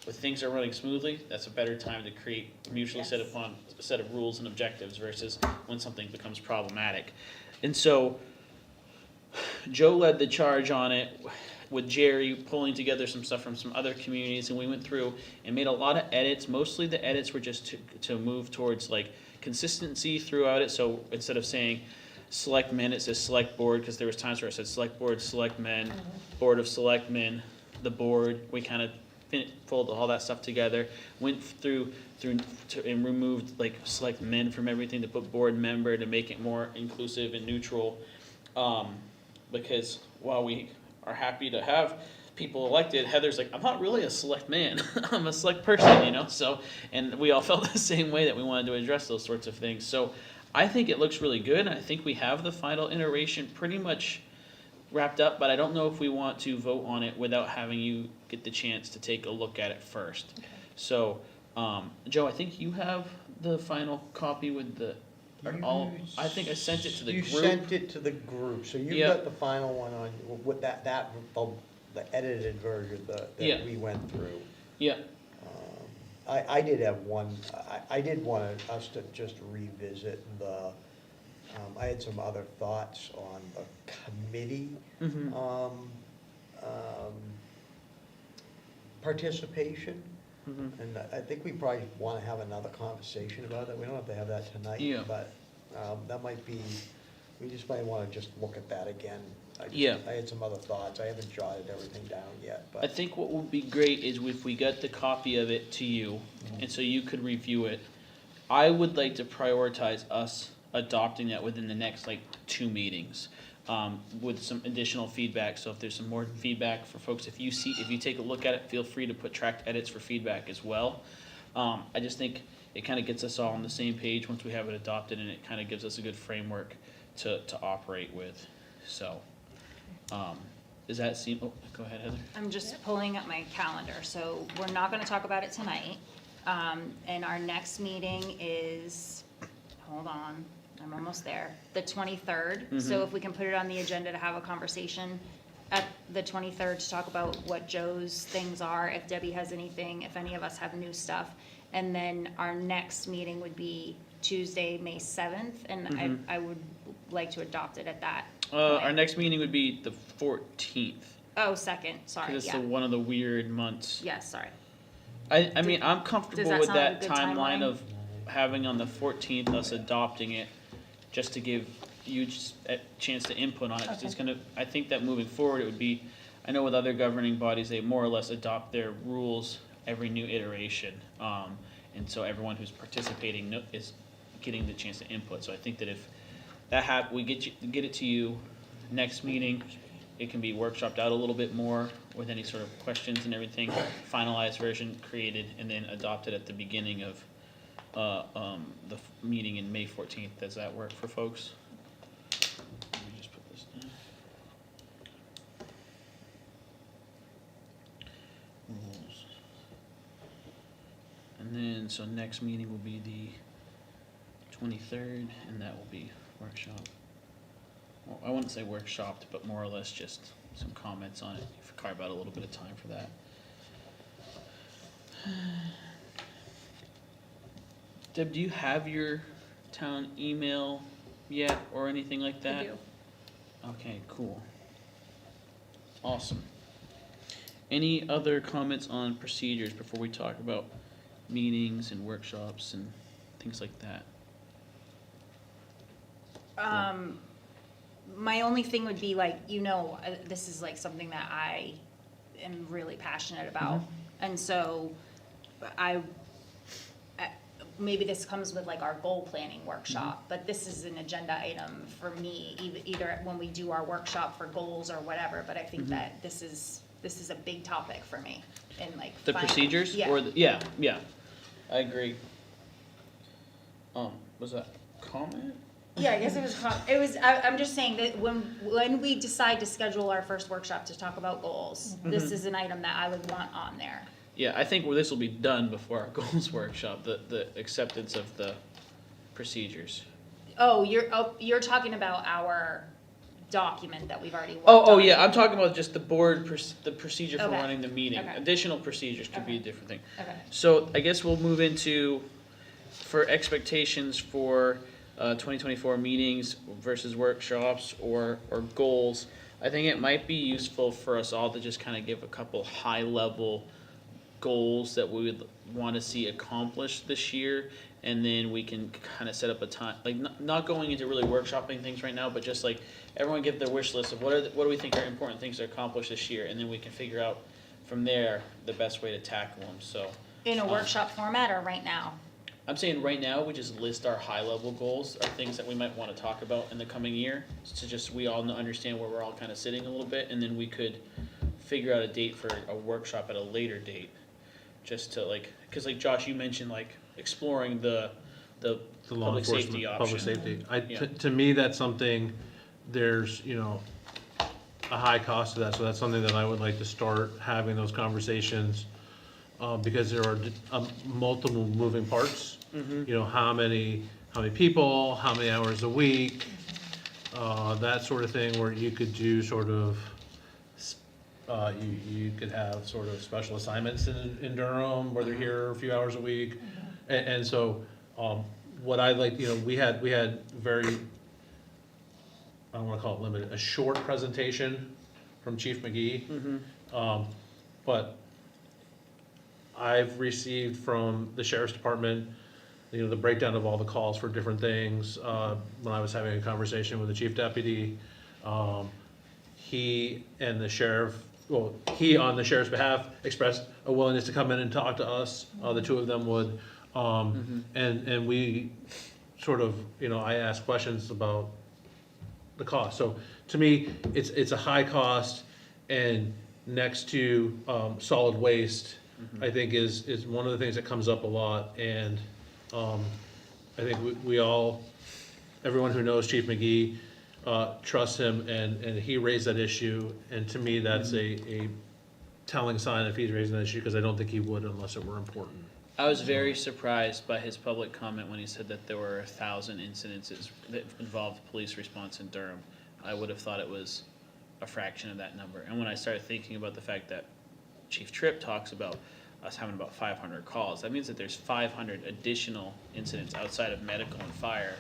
[SPEAKER 5] when things are running smoothly, that's a better time to create mutually set upon a set of rules and objectives versus when something becomes problematic. And so Joe led the charge on it with Jerry pulling together some stuff from some other communities, and we went through and made a lot of edits. Mostly the edits were just to move towards like consistency throughout it. So instead of saying select men, it says select board, because there was times where it said select board, select men, board of selectmen, the board. We kind of pulled all that stuff together, went through and removed like select men from everything to put board member to make it more inclusive and neutral. Because while we are happy to have people elected, Heather's like, I'm not really a select man. I'm a select person, you know? So, and we all felt the same way that we wanted to address those sorts of things. So I think it looks really good. I think we have the final iteration pretty much wrapped up, but I don't know if we want to vote on it without having you get the chance to take a look at it first. Okay. So, Joe, I think you have the final copy with the I think I sent it to the group.
[SPEAKER 4] You sent it to the group, so you got the final one on, with the edited version that we went through.
[SPEAKER 5] Yeah.
[SPEAKER 4] I did have one, I did want us to just revisit I had some other thoughts on the committee. Participation. And I think we probably want to have another conversation about that. We don't have to have that tonight, but that might be, we just might want to just look at that again. I had some other thoughts. I haven't jotted everything down yet, but.
[SPEAKER 5] I think what would be great is if we got the copy of it to you, and so you could review it. I would like to prioritize us adopting that within the next 2 meetings. With some additional feedback. So if there's some more feedback for folks, if you take a look at it, feel free to put tracked edits for feedback as well. I just think it kind of gets us all on the same page once we have it adopted, and it kind of gives us a good framework to operate with. So, does that seem? Oh, go ahead, Heather.
[SPEAKER 1] I'm just pulling up my calendar, so we're not going to talk about it tonight. And our next meeting is, hold on. I'm almost there, the 23rd. So if we can put it on the agenda to have a conversation at the 23rd to talk about what Joe's things are, if Debbie has anything, if any of us have new stuff. And then our next meeting would be Tuesday, May 7th, and I would like to adopt it at that.
[SPEAKER 5] Our next meeting would be the 14th.
[SPEAKER 1] Oh, second, sorry,
[SPEAKER 5] Because it's
[SPEAKER 1] yeah.
[SPEAKER 5] one of the weird months.
[SPEAKER 1] Yes, sorry.
[SPEAKER 5] I mean, I'm comfortable
[SPEAKER 1] that
[SPEAKER 5] with
[SPEAKER 1] sound
[SPEAKER 5] that
[SPEAKER 1] like a good
[SPEAKER 5] timeline
[SPEAKER 1] timeline?
[SPEAKER 5] of having on the 14th, us adopting it, just to give you just a chance to input on it, because it's gonna, I think that moving forward, it would be, I know with other governing bodies, they more or less adopt their rules every new iteration. And so everyone who's participating is getting the chance to input. So I think that if that we get it to you next meeting, it can be workshopped out a little bit more with any sort of questions and everything, finalized version created, and then adopted at the beginning of the meeting in May 14th. Does that work for folks? Let me just put this down. Rules. And then, so next meeting will be the 23rd, and that will be workshop. Well, I wouldn't say workshopped, but more or less just some comments on it. Carve out a little bit of time for that. Deb, do you have your town email yet or anything like that?
[SPEAKER 1] I do.
[SPEAKER 5] Okay, cool. Awesome. Any other comments on procedures before we talk about meetings and workshops and things like that?
[SPEAKER 1] My only thing would be this is something that I am really passionate about. And so maybe this comes with our goal planning workshop, but this is an agenda item for me, either when we do our workshop for goals or whatever, but I think that this is this is a big topic for me, and like.
[SPEAKER 5] The
[SPEAKER 1] finding-
[SPEAKER 5] procedures
[SPEAKER 1] Yeah.
[SPEAKER 5] or yeah, I agree. Was that comment?
[SPEAKER 1] Yeah, I guess I'm just saying that when we decide to schedule our first workshop to talk about goals, this is an item that I would want on there.
[SPEAKER 5] Yeah, I think this will be done before our goals workshop, the acceptance of the procedures.
[SPEAKER 1] Oh, you're talking about our document that we've already worked
[SPEAKER 5] Oh,
[SPEAKER 1] on.
[SPEAKER 5] yeah, I'm talking about just the board, the procedure for
[SPEAKER 1] Okay.
[SPEAKER 5] running the meeting.
[SPEAKER 1] Okay.
[SPEAKER 5] Additional procedures could be a
[SPEAKER 1] Okay.
[SPEAKER 5] different thing.
[SPEAKER 1] Okay.
[SPEAKER 5] So I guess we'll move into, for expectations for 2024 meetings versus workshops or goals. I think it might be useful for us all to just kind of give a couple high-level goals that we would want to see accomplished this year, and then we can kind of set up a time, like not going into really workshopping things right now, but just like everyone give their wish list of what do we think are important things to accomplish this year, and then we can figure out from there the best way to tackle them. So
[SPEAKER 1] In a workshop format or right now?
[SPEAKER 5] I'm saying right now we just list our high-level goals, or things that we might want to talk about in the coming year, to just we all understand where we're all kind of sitting a little bit, and then we could figure out a date for a workshop at a later date, just to like, because like Josh, you mentioned like exploring the
[SPEAKER 6] The law
[SPEAKER 5] public safety
[SPEAKER 6] enforcement,
[SPEAKER 5] option.
[SPEAKER 6] public safety.
[SPEAKER 5] Yeah.
[SPEAKER 6] To me, that's something, there's, a high cost to that, so that's something that I would like to start having those conversations, because there are multiple moving parts. How many people, how many hours a week, that sort of thing, where you could do sort of, you could have sort of special assignments in Durham, where they're here a few hours a week. And so, what I like, we had very, I don't wanna call it limited, a short presentation from Chief McGee. But I've received from the sheriff's department, the breakdown of all the calls for different things. When I was having a conversation with the chief deputy, he and the sheriff, he on the sheriff's behalf expressed a willingness to come in and talk to us. The two of them would. And we sort of, I asked questions about the cost. So to me, it's a high cost, and next to solid waste, I think is one of the things that comes up a lot. And I think we all, everyone who knows Chief McGee trusts him, and he raised that issue. And to me, that's a telling sign if he's raising that issue, because I don't think he would unless it were important.
[SPEAKER 5] I was very surprised by his public comment when he said that there were 1,000 incidences that involved police response in Durham. I would have thought it was a fraction of that number. And when I started thinking about the fact that Chief Tripp talks about us having about 500 calls, that means that there's 500 additional incidents outside of medical and fire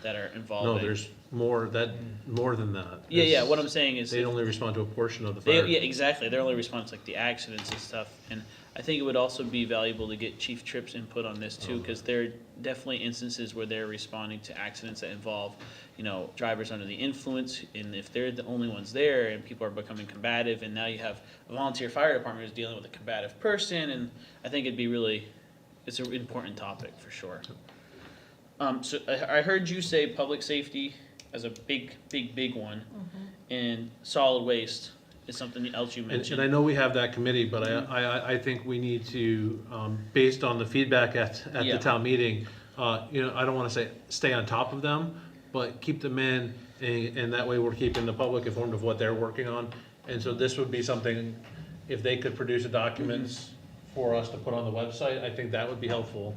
[SPEAKER 5] that are involved.
[SPEAKER 6] No, there's more than that.
[SPEAKER 5] Yeah, what I'm saying is.
[SPEAKER 6] They only respond to a portion of the
[SPEAKER 5] They,
[SPEAKER 6] fire.
[SPEAKER 5] yeah, exactly. Their only response, like the accidents and stuff. And I think it would also be valuable to get Chief Tripp's input on this too, because there are definitely instances where they're responding to accidents that involve, drivers under the influence. And if they're the only ones there and people are becoming combative, and now you have a volunteer fire department who's dealing with a combative person, and I think it's an important topic for sure. So I heard you say public safety as a big one, and solid waste is something else you mentioned.
[SPEAKER 6] And I know we have that committee, but I think we need to, based on the feedback at
[SPEAKER 5] Yeah.
[SPEAKER 6] the town meeting, I don't wanna say stay on top of them, but keep them in, and that way we're keeping the public informed of what they're working on. And so this would be something, if they could produce a documents for us to put on the website, I think that would be helpful,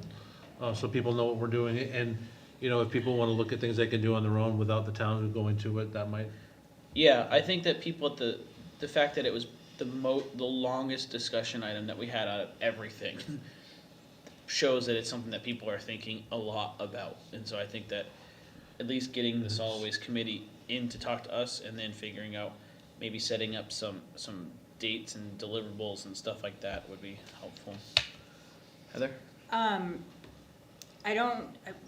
[SPEAKER 6] so people know what we're doing. And, if people wanna look at things they can do on their own without the town going to it, that might.
[SPEAKER 5] Yeah, I think that people at the fact that it was the longest discussion item that we had out of everything shows that it's something that people are thinking a lot about. And so I think that at least getting the solid waste committee in to talk to us, and then figuring out maybe setting up some dates and deliverables and stuff like that would be helpful. Heather?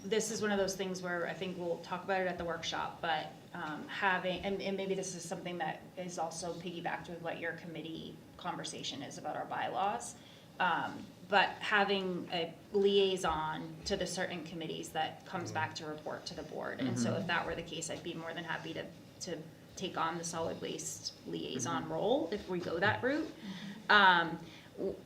[SPEAKER 1] This is one of those things where I think we'll talk about it at the workshop, but and maybe this is something that is also piggybacked with what your committee conversation is about our bylaws. But having a liaison to the certain committees that comes back to report to the board. And so if that were the case, I'd be more than happy to take on the solid waste liaison role if we go that route.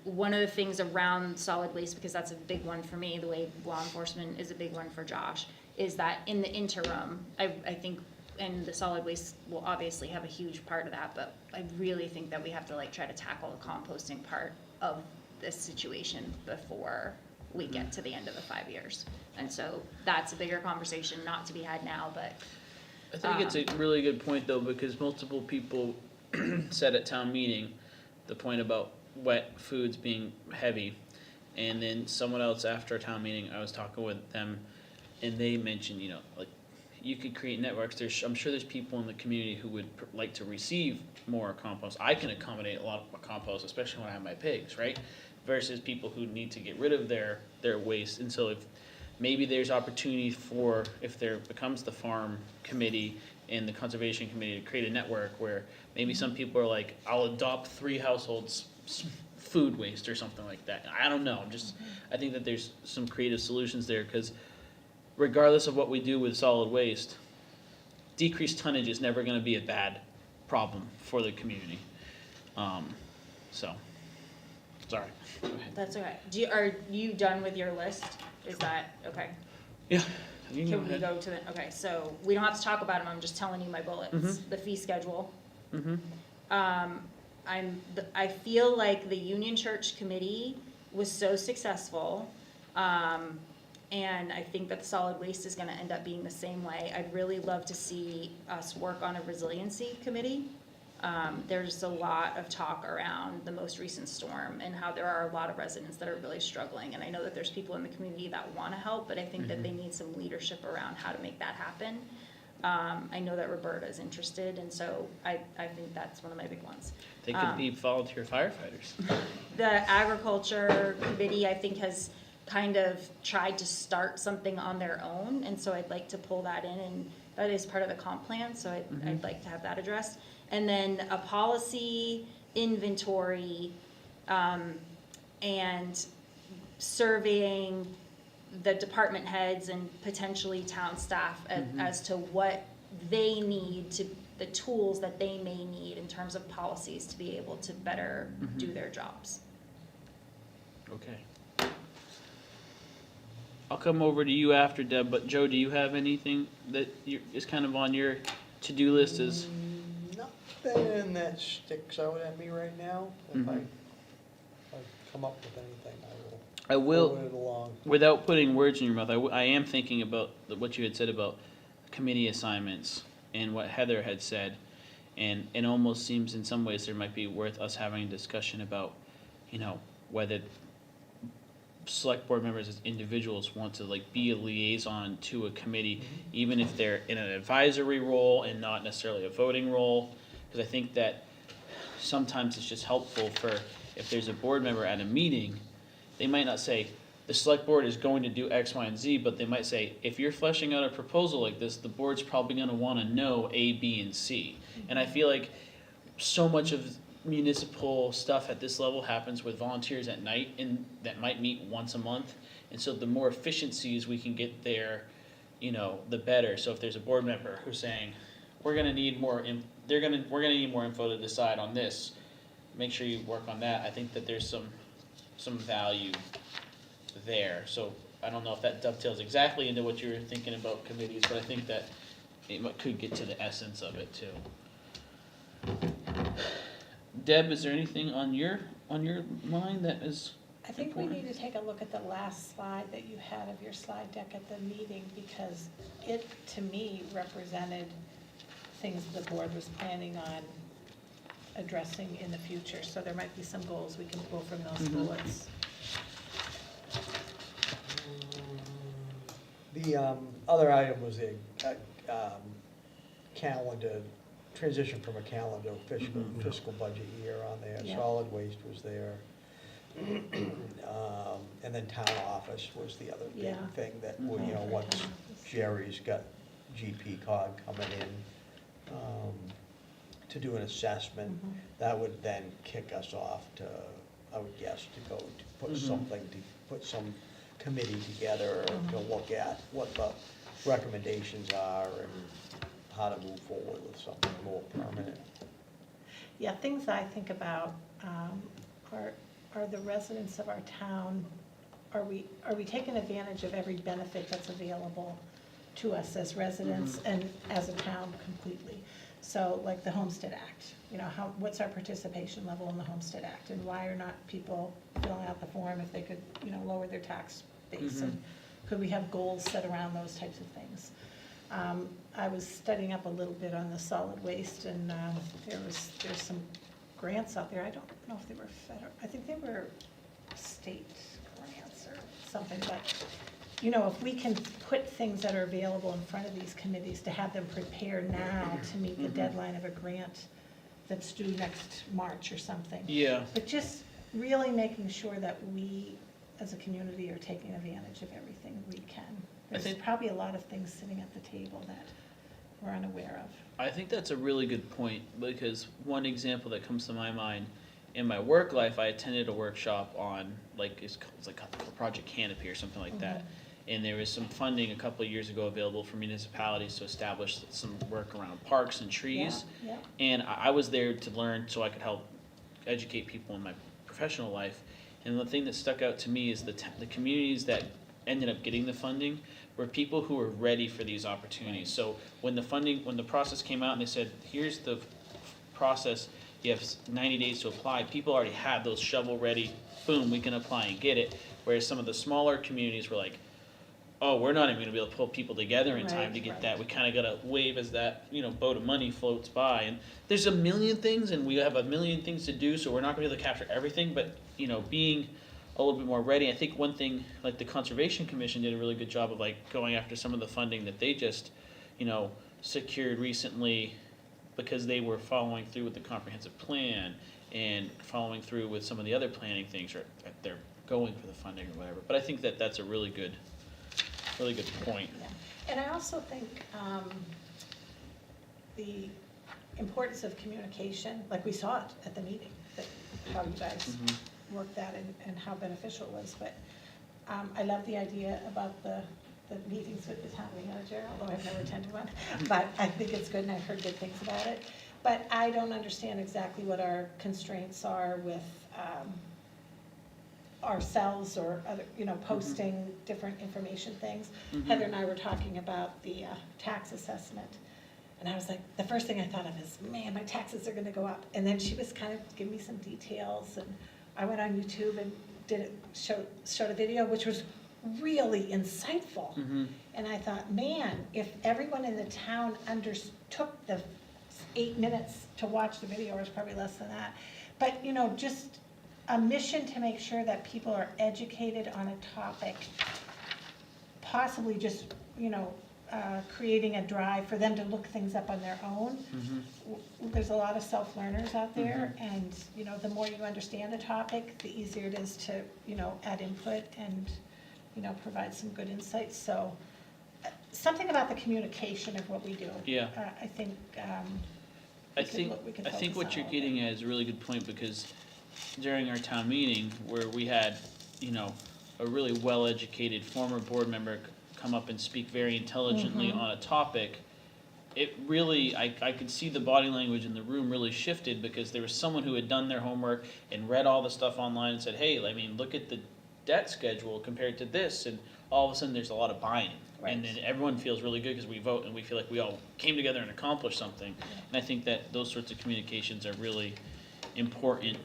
[SPEAKER 1] One of the things around solid waste, because that's a big one for me, the way law enforcement is a big one for Josh, is that in the interim, I think, and the solid waste will obviously have a huge part of that, but I really think that we have to like try to tackle the composting part of this situation before we get to the end of the 5 years. And so that's a bigger conversation, not to be had now, but
[SPEAKER 5] I think it's a really good point though, because multiple people said at town meeting, the point about wet foods being heavy. And then someone else after a town meeting, I was talking with them and they mentioned, you know, like you could create networks. I'm sure there's people in the community who would like to receive more compost. I can accommodate a lot of compost, especially when I have my pigs, right? Versus people who need to get rid of their waste. And so if maybe there's opportunity for, if there becomes the farm committee and the conservation committee to create a network where maybe some people are like, I'll adopt 3 households' food waste or something like that. I don't know. I think that there's some creative solutions there because regardless of what we do with solid waste, decreased tonnage is never going to be a bad problem for the community. So, sorry. Go ahead.
[SPEAKER 1] that's okay. Are you done with your list? Is that, okay?
[SPEAKER 5] Yeah. You can go
[SPEAKER 1] Can we
[SPEAKER 5] ahead.
[SPEAKER 1] go to the, okay, so we don't have to talk about them, I'm just telling you my bullets.
[SPEAKER 5] Mhm.
[SPEAKER 1] The fee schedule.
[SPEAKER 5] Mhm.
[SPEAKER 1] I feel like the Union Church Committee was so successful. And I think that the solid waste is gonna end up being the same way. I'd really love to see us work on a resiliency committee. There's a lot of talk around the most recent storm and how there are a lot of residents that are really struggling. And I know that there's people in the community that wanna help, but I think that they need some leadership around how to make that happen. I know that Roberta's interested, and so I think that's one of my big ones.
[SPEAKER 5] They could be volunteer firefighters.
[SPEAKER 1] The agriculture committee, I think, has kind of tried to start something on their own, and so I'd like to pull that in, and that is part of the comp plan, so I'd like to have that addressed. And then a policy inventory, and surveying the department heads and potentially town staff as to what they need to, the tools that they may need in terms of policies to be able to better do their jobs.
[SPEAKER 5] Okay. I'll come over to you after, Deb, but Joe, do you have anything that is kind of on your to-do list as?
[SPEAKER 4] Nothing that sticks out at me right now. If I
[SPEAKER 5] Mhm.
[SPEAKER 4] come up with anything,
[SPEAKER 5] I
[SPEAKER 4] I
[SPEAKER 5] will.
[SPEAKER 4] will forward it along.
[SPEAKER 5] Without putting words in your mouth, I am thinking about what you had said about committee assignments and what Heather had said. And it almost seems in some ways there might be worth us having a discussion about, you know, whether select board members as individuals want to like be a liaison to a committee, even if they're in an advisory role and not necessarily a voting role. Because I think that sometimes it's just helpful for, if there's a board member at a meeting, they might not say, the select board is going to do X, Y, and Z, but they might say, if you're fleshing out a proposal like this, the board's probably gonna wanna know A, B, and C. And I feel like so much of municipal stuff at this level happens with volunteers at night and that might meet once a month. And so the more efficiencies we can get there, you know, the better. So if there's a board member who's saying, we're gonna need more, we're gonna need more info to decide on this, make sure you work on that. I think that there's some value there. So I don't know if that dovetails exactly into what you were thinking about committees, but I think that it could get to the essence of it too. Deb, is there anything on your mind that is
[SPEAKER 3] I think we
[SPEAKER 5] important?
[SPEAKER 3] need to take a look at the last slide that you had of your slide deck at the meeting, because it, to me, represented things the board was planning on addressing in the future. So there might be some goals we can pull from those bullets.
[SPEAKER 4] The other item was a calendar, transition from a calendar fiscal budget year on there.
[SPEAKER 3] Yeah.
[SPEAKER 4] Solid waste was there. And then town office was the other big
[SPEAKER 3] Yeah.
[SPEAKER 4] thing that, you know, once Jerry's got GP cog coming in to do an assessment, that would then kick us off to, I would guess, to go to put something, to put some committee together to look at what the recommendations are and how to move forward with something more permanent.
[SPEAKER 3] Yeah, things I think about are the residents of our town, are we taking advantage of every benefit that's available to us as residents and as a town completely? So like the Homestead Act, what's our participation level in the Homestead Act? And why are not people filling out the form if they could, lower their tax base? And could we have goals set around those types of things? I was studying up a little bit on the solid waste, and there's some grants out there. I don't know if they were federal, I think they were state grants or something, but, if we can put things that are available in front of these committees to have them prepare now to meet the deadline of a grant that's due next March or something.
[SPEAKER 5] Yeah.
[SPEAKER 3] But just really making sure that we, as a community, are taking advantage of everything we can. There's
[SPEAKER 5] think-
[SPEAKER 3] probably a lot of things sitting at the table that we're unaware of.
[SPEAKER 5] I think that's a really good point, because one example that comes to my mind, in my work life, I attended a workshop on, it's like Project Canopy or something like that. And there was some funding a couple of years ago available for municipalities to establish some work around parks and trees.
[SPEAKER 3] Yeah,
[SPEAKER 5] And I was there to learn so I could help educate people in my professional life. And the thing that stuck out to me is the communities that ended up getting the funding were people who were ready for these opportunities. So when the process came out and they said, here's the process, you have 90 days to apply, people already had those shovel ready, boom, we can apply and get it. Whereas some of the smaller communities were like, oh, we're not even gonna be able to pull people together in time to get that. We kinda gotta wave as that, boat of money floats by. And there's a million things, and we have a million things to do, so we're not gonna be able to capture everything, but, being a little bit more ready. I think one thing, like the Conservation Commission did a really good job of going after some of the funding that they just, secured recently, because they were following through with the comprehensive plan and following through with some of the other planning things, or they're going for the funding or whatever. But I think that that's a really good point.
[SPEAKER 3] yeah. And I also think the importance of communication, like we saw it at the meeting, how you guys worked that and how beneficial it was. But I love the idea about the meetings with the town manager, although I've never attended one. But I think it's good, and I've heard good things about it. But I don't understand exactly what our constraints are with ourselves or other, posting different information things. Heather and I were talking about the tax assessment. And I was like, the first thing I thought of is, man, my taxes are gonna go up. And then she was kind of giving me some details, and I went on YouTube and showed a video, which was really insightful. And I thought, man, if everyone in the town took the 8 minutes to watch the video, or it's probably less than that. But, just a mission to make sure that people are educated on a topic, possibly just, creating a drive for them to look things up on their own. There's a lot of self-learners out there, and, the more you understand a topic, the easier it is to, add input and, provide some good insights. So something about the communication of what we do.
[SPEAKER 5] Yeah.
[SPEAKER 3] I think,
[SPEAKER 5] I think
[SPEAKER 3] focus
[SPEAKER 5] what
[SPEAKER 3] on
[SPEAKER 5] you're
[SPEAKER 3] all of
[SPEAKER 5] getting at is a really good point, because during our town meeting, where we had, a really well-educated former board member come up and speak very intelligently on a topic, it really, I could see the body language in the room really shifted, because there was someone who had done their homework and read all the stuff online and said, hey, look at the debt schedule compared to this, and all of a sudden there's a lot of buy-in.
[SPEAKER 3] Right.
[SPEAKER 5] And then everyone feels really good because we vote and we feel like we all came together and accomplished something. And I think that those sorts of communications are really important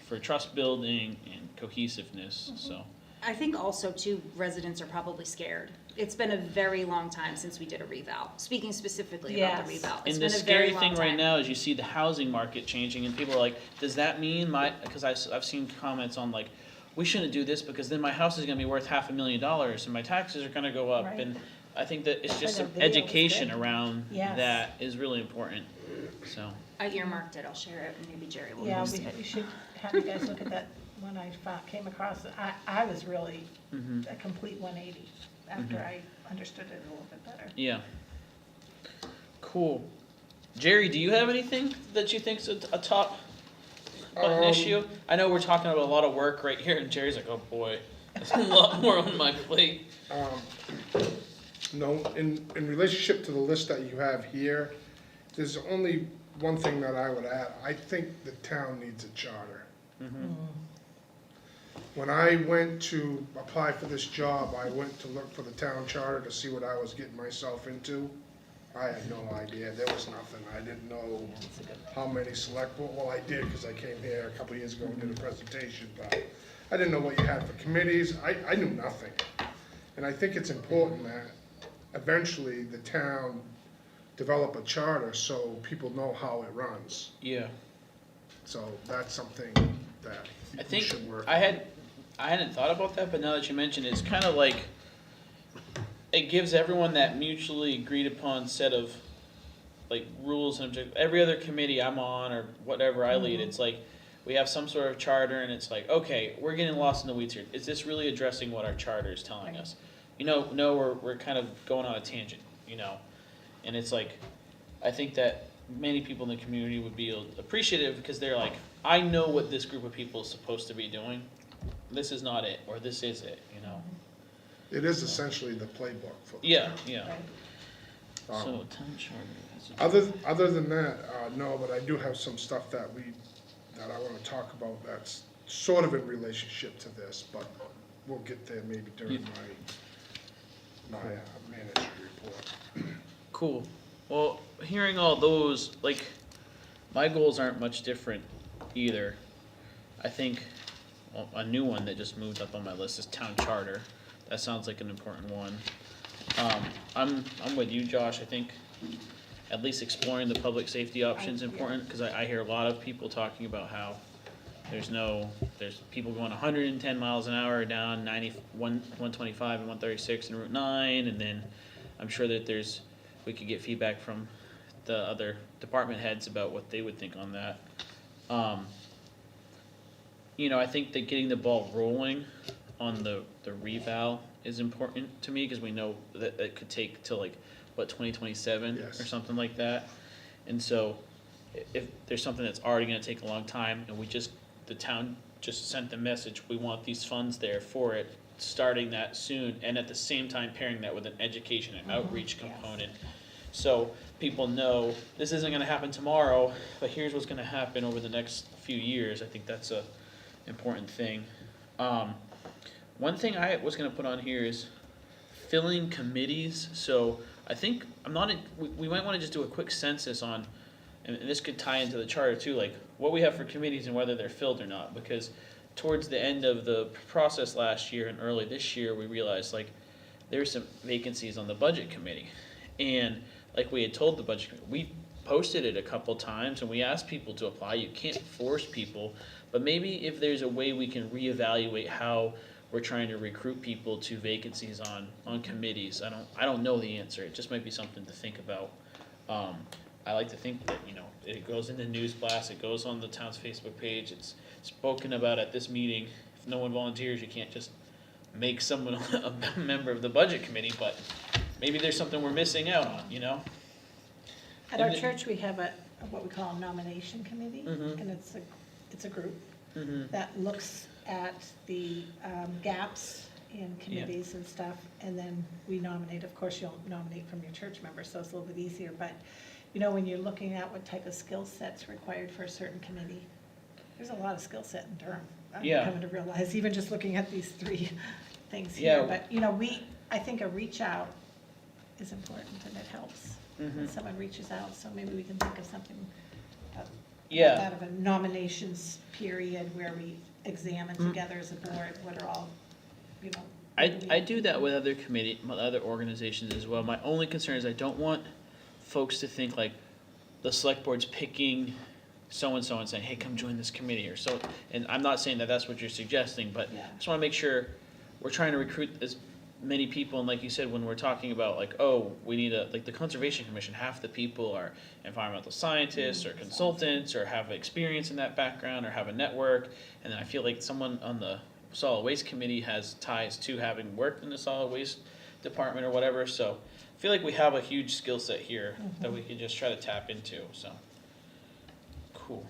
[SPEAKER 5] for trust building and cohesiveness, so.
[SPEAKER 1] I think also too, residents are probably scared. It's been a very long time since we did a revow, speaking specifically about the
[SPEAKER 3] Yes.
[SPEAKER 1] revow. It's
[SPEAKER 5] And the
[SPEAKER 1] been a very
[SPEAKER 5] scary
[SPEAKER 1] long
[SPEAKER 5] thing right
[SPEAKER 1] time.
[SPEAKER 5] now is you see the housing market changing, and people are like, does that mean because I've seen comments on we shouldn't do this because then my house is gonna be worth $500,000 and my taxes are gonna go up.
[SPEAKER 3] Right.
[SPEAKER 5] And I think that it's just
[SPEAKER 3] the
[SPEAKER 5] some
[SPEAKER 3] video was
[SPEAKER 5] education
[SPEAKER 3] good.
[SPEAKER 5] around
[SPEAKER 3] Yes.
[SPEAKER 5] that is really important, so.
[SPEAKER 1] I earmarked it, I'll share it, and maybe Jerry will
[SPEAKER 3] Yeah,
[SPEAKER 1] post it.
[SPEAKER 3] we should have you guys look at that one I came across. I was really a complete 180 after I understood it a little bit better.
[SPEAKER 5] Yeah. Cool. Jerry, do you have anything that you think's a top button issue? I know we're talking about a lot of work right here, and Jerry's like, oh boy, there's a lot more on my plate.
[SPEAKER 2] No, in relationship to the list that you have here, there's only one thing that I would add. I think the town needs a charter. When I went to apply for this job, I went to look for the town charter to see what I was getting myself into. I had no idea, there was nothing, I didn't know how many select board, well, I did, because I came here a couple of years ago and did a presentation, but I didn't know what you had for committees, I knew nothing. And I think it's important that eventually the town develop a charter so people know how it runs.
[SPEAKER 5] Yeah.
[SPEAKER 2] So that's something that
[SPEAKER 5] I
[SPEAKER 2] we
[SPEAKER 5] think
[SPEAKER 2] should work.
[SPEAKER 5] I hadn't thought about that, but now that you mention it, it's kind of like it gives everyone that mutually agreed upon set of like rules and objectives. Every other committee I'm on or whatever I lead, it's like we have some sort of charter, and it's like, okay, we're getting lost in the weeds here. Is this really addressing what our charter is telling us? No, we're kind of going on a tangent, and it's like I think that many people in the community would be appreciative because they're like, I know what this group of people is supposed to be doing. This is not it, or this is it,
[SPEAKER 2] It is essentially the playbook for the
[SPEAKER 5] Yeah,
[SPEAKER 2] town.
[SPEAKER 5] yeah.
[SPEAKER 2] Um,
[SPEAKER 5] So town charter.
[SPEAKER 2] Other than that, no, but I do have some stuff that I wanna talk about that's sort of in relationship to this, but we'll get there maybe during my manager report.
[SPEAKER 5] Cool. Well, hearing all those, like, my goals aren't much different either. I think a new one that just moved up on my list is town charter. That sounds like an important one. I'm with you, Josh. I think at least exploring the public safety options important, because I hear a lot of people talking about how there's people going 110 miles an hour down 125 and 136 and Route 9, and then I'm sure that we could get feedback from the other department heads about what they would think on that. I think that getting the ball rolling on the reval is important to me, because we know that it could take till 2027
[SPEAKER 2] Yes.
[SPEAKER 5] or something like that. And so if there's something that's already gonna take a long time, and the town just sent the message, we want these funds there for it, starting that soon, and at the same time pairing that with an education and outreach component. So people know this isn't gonna happen tomorrow, but here's what's gonna happen over the next few years. I think that's a important thing. One thing I was gonna put on here is filling committees. So I think we might wanna just do a quick census on, and this could tie into the charter too, like what we have for committees and whether they're filled or not, because towards the end of the process last year and early this year, we realized there's some vacancies on the budget committee. And like we had told the budget committee, we posted it a couple times and we asked people to apply. You can't force people, but maybe if there's a way we can reevaluate how we're trying to recruit people to vacancies on committees. I don't know the answer. It just might be something to think about. I like to think that, it goes in the news blast, it goes on the town's Facebook page, it's spoken about at this meeting. If no one volunteers, you can't just make someone a member of the budget committee, but maybe there's something we're missing out on,
[SPEAKER 3] At our church, we have what we call a nomination committee,
[SPEAKER 5] Mhm.
[SPEAKER 3] and it's a group
[SPEAKER 5] Mm-hmm.
[SPEAKER 3] that looks at the gaps in committees and stuff, and then we nominate. Of course, you'll nominate from your church members, so it's a little bit easier, but, when you're looking at what type of skill sets required for a certain committee, there's a lot of skill set in Durham.
[SPEAKER 5] Yeah.
[SPEAKER 3] I'm coming to realize, even just looking at these three things
[SPEAKER 5] Yeah.
[SPEAKER 3] here, but, I think a reach out is important, and it helps when someone reaches out, so maybe we can think of something
[SPEAKER 5] Yeah.
[SPEAKER 3] out of a nominations period where we examine together as a board what are all,
[SPEAKER 5] I do that with other organizations as well. My only concern is I don't want folks to think the select board's picking so-and-so and saying, hey, come join this committee or so. And I'm not saying that that's what you're suggesting, but
[SPEAKER 3] Yeah.
[SPEAKER 5] I just wanna make sure we're trying to recruit as many people. And like you said, when we're talking about we need the Conservation Commission, half the people are environmental scientists or consultants or have experience in that background or have a network. And then I feel like someone on the solid waste committee has ties to having worked in the solid waste department or whatever. So I feel like we have a huge skill set here that we could just try to tap into, so. Cool.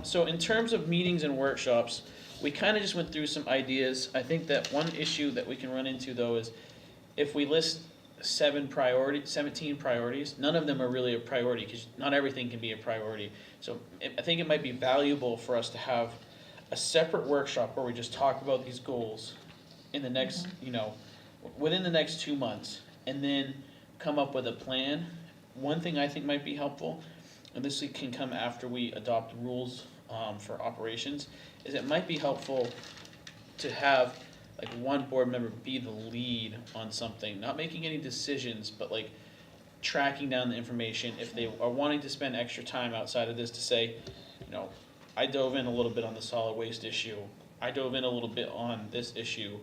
[SPEAKER 5] So in terms of meetings and workshops, we kind of just went through some ideas. I think that one issue that we can run into though is if we list 17 priorities. None of them are really a priority because not everything can be a priority. So I think it might be valuable for us to have a separate workshop where we just talk about these goals in the next, within the next 2 months, and then come up with a plan. One thing I think might be helpful, and this can come after we adopt rules for operations, is it might be helpful to have like one board member be the lead on something, not making any decisions, but like tracking down the information. If they are wanting to spend extra time outside of this to say, I dove in a little bit on the solid waste issue, I dove in a little bit on this issue.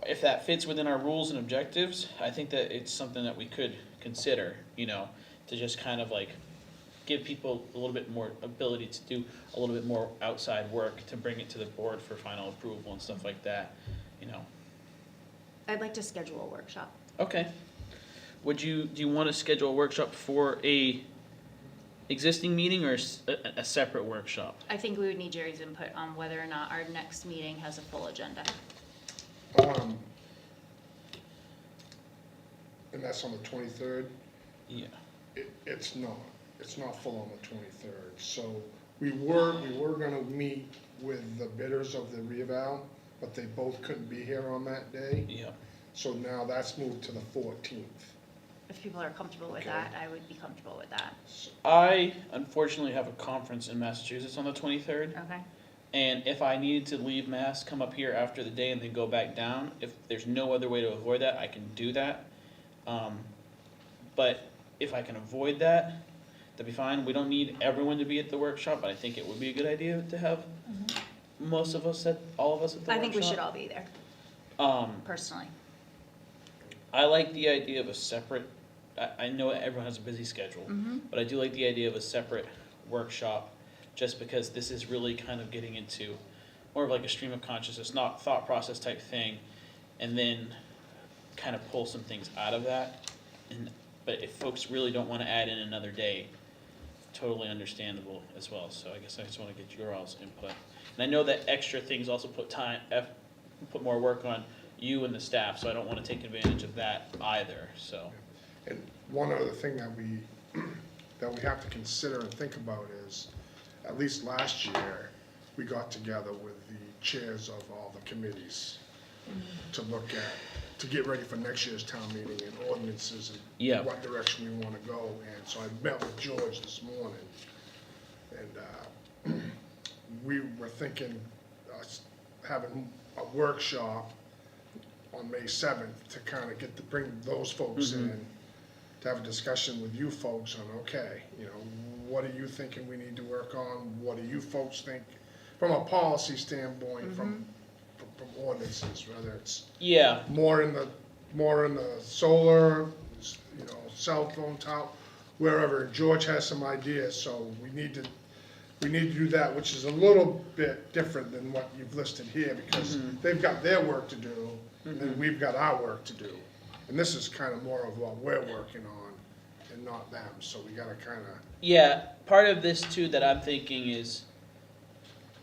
[SPEAKER 5] If that fits within our rules and objectives, I think that it's something that we could consider, to just kind of like give people a little bit more ability to do a little bit more outside work to bring it to the board for final approval and stuff like that,
[SPEAKER 1] I'd like to schedule a workshop.
[SPEAKER 5] Okay. Do you want to schedule a workshop for a existing meeting or a separate workshop?
[SPEAKER 1] I think we would need Jerry's input on whether or not our next meeting has a full agenda.
[SPEAKER 2] And that's on the 23rd?
[SPEAKER 5] Yeah.
[SPEAKER 2] It's not full on the 23rd. So we were gonna meet with the bidders of the reeval, but they both couldn't be here on that day.
[SPEAKER 5] Yeah.
[SPEAKER 2] So now that's moved to the 14th.
[SPEAKER 1] If people are comfortable with
[SPEAKER 2] Okay.
[SPEAKER 1] that, I would be comfortable with that.
[SPEAKER 5] I unfortunately have a conference in Massachusetts on the 23rd.
[SPEAKER 1] Okay?
[SPEAKER 5] And if I needed to leave Mass, come up here after the day and then go back down, if there's no other way to avoid that, I can do that. But if I can avoid that, that'd be fine. We don't need everyone to be at the workshop, but I think it would be a good idea to have all of us at the workshop.
[SPEAKER 1] I think we should all be there, personally.
[SPEAKER 5] I like the idea of a separate, I know everyone has a busy schedule, but I do like the idea of a separate workshop, just because this is really kind of getting into more of like a stream of consciousness, not thought process type thing, and then kind of pull some things out of that. But if folks really don't want to add in another day, totally understandable as well. So I guess I just want to get your all's input. And I know that extra things also put more work on you and the staff, so I don't want to take advantage of that either, so.
[SPEAKER 2] And one other thing that we have to consider and think about is, at least last year, we got together with the chairs of all the committees to look at, to get ready for next year's town meeting and ordinances
[SPEAKER 5] Yeah.
[SPEAKER 2] and what direction we want to go. And so I met with George this morning, and we were thinking having a workshop on May 7th to kind of bring those folks in, to have a discussion with you folks on, okay, what are you thinking we need to work on? What do you folks think from a policy standpoint, from ordinances, whether it's
[SPEAKER 5] Yeah,
[SPEAKER 2] more in the solar, cell phone tower, wherever. George has some ideas, so we need to do that, which is a little bit different than what you've listed here, because they've got their work to do, and then we've got our work to do. And this is kind of more of what we're working on and not them, so we gotta kind of,
[SPEAKER 5] yeah, part of this too that I'm thinking is,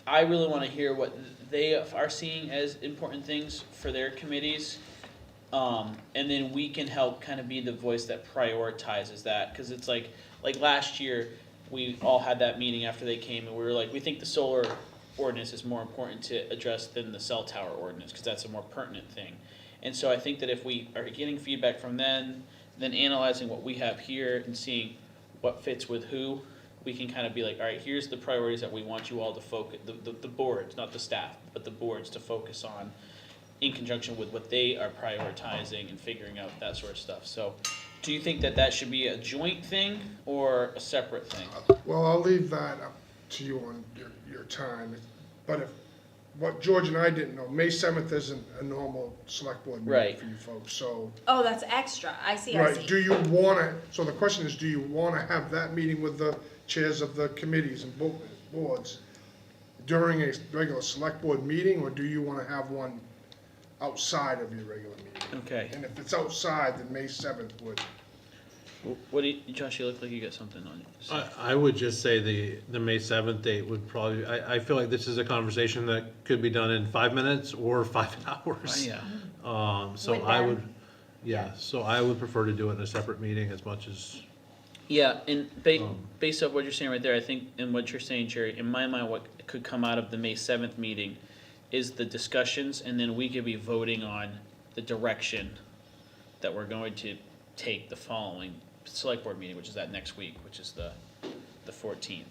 [SPEAKER 5] I really want to hear what they are seeing as important things for their committees. And then we can help kind of be the voice that prioritizes that, because it's like last year, we all had that meeting after they came, and we were like, we think the solar ordinance is more important to address than the cell tower ordinance, because that's a more pertinent thing. And so I think that if we are getting feedback from them, then analyzing what we have here and seeing what fits with who, we can kind of be like, all right, here's the priorities that we want you all to focus, the boards, not the staff, but the boards to focus on in conjunction with what they are prioritizing and figuring out that sort of stuff. So do you think that that should be a joint thing or a separate thing?
[SPEAKER 2] well, I'll leave that up to you on your time. But what George and I didn't know, May 7th isn't a normal select board meeting
[SPEAKER 5] Right.
[SPEAKER 2] for you folks, so.
[SPEAKER 1] Oh, that's extra. I see.
[SPEAKER 2] Right, do you wanna, so the question is, do you wanna have that meeting with the chairs of the committees and boards during a regular select board meeting, or do you wanna have one outside of your regular meeting?
[SPEAKER 5] Okay.
[SPEAKER 2] And if it's outside, then May 7th would.
[SPEAKER 5] What do you, Josh, you look like you got something on you.
[SPEAKER 6] I would just say the May 7th date would probably, I feel like this is a conversation that could be done in 5 minutes or 5 hours.
[SPEAKER 5] Yeah.
[SPEAKER 6] So
[SPEAKER 1] With
[SPEAKER 6] I
[SPEAKER 1] them?
[SPEAKER 6] would, Yeah, so I would prefer to do it in a separate meeting as much as,
[SPEAKER 5] Yeah, and
[SPEAKER 6] Um,
[SPEAKER 5] based off what you're saying right there, I think, and what you're saying, Jerry, in my mind, what could come out of the May 7th meeting is the discussions, and then we could be voting on the direction that we're going to take the following select board meeting, which is that next week, which is the 14th.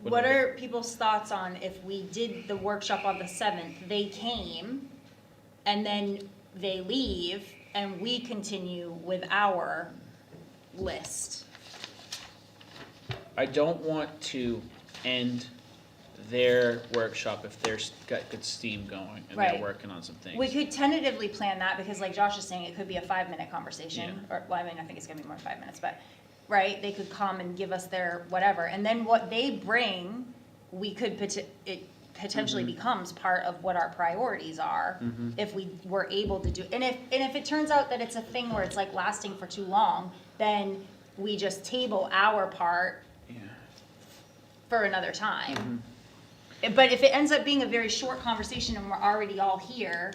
[SPEAKER 1] What are people's thoughts on if we did the workshop on the 7th, they came, and then they leave, and we continue with our list?
[SPEAKER 5] I don't want to end their workshop if they're got good steam going and they're
[SPEAKER 1] Right.
[SPEAKER 5] working on some things.
[SPEAKER 1] We could tentatively plan that, because like Josh is saying, it could be a 5-minute conversation, or, well, I mean, I think it's gonna be more than 5 minutes, but, right, they could come and give us their whatever, and then what they bring, we could it potentially becomes part of what our priorities are, if we were able to do, and if it turns out that it's a thing where it's like lasting for too long, then we just table our part
[SPEAKER 5] Yeah.
[SPEAKER 1] for another time. But if it ends up being a very short conversation and we're already all here,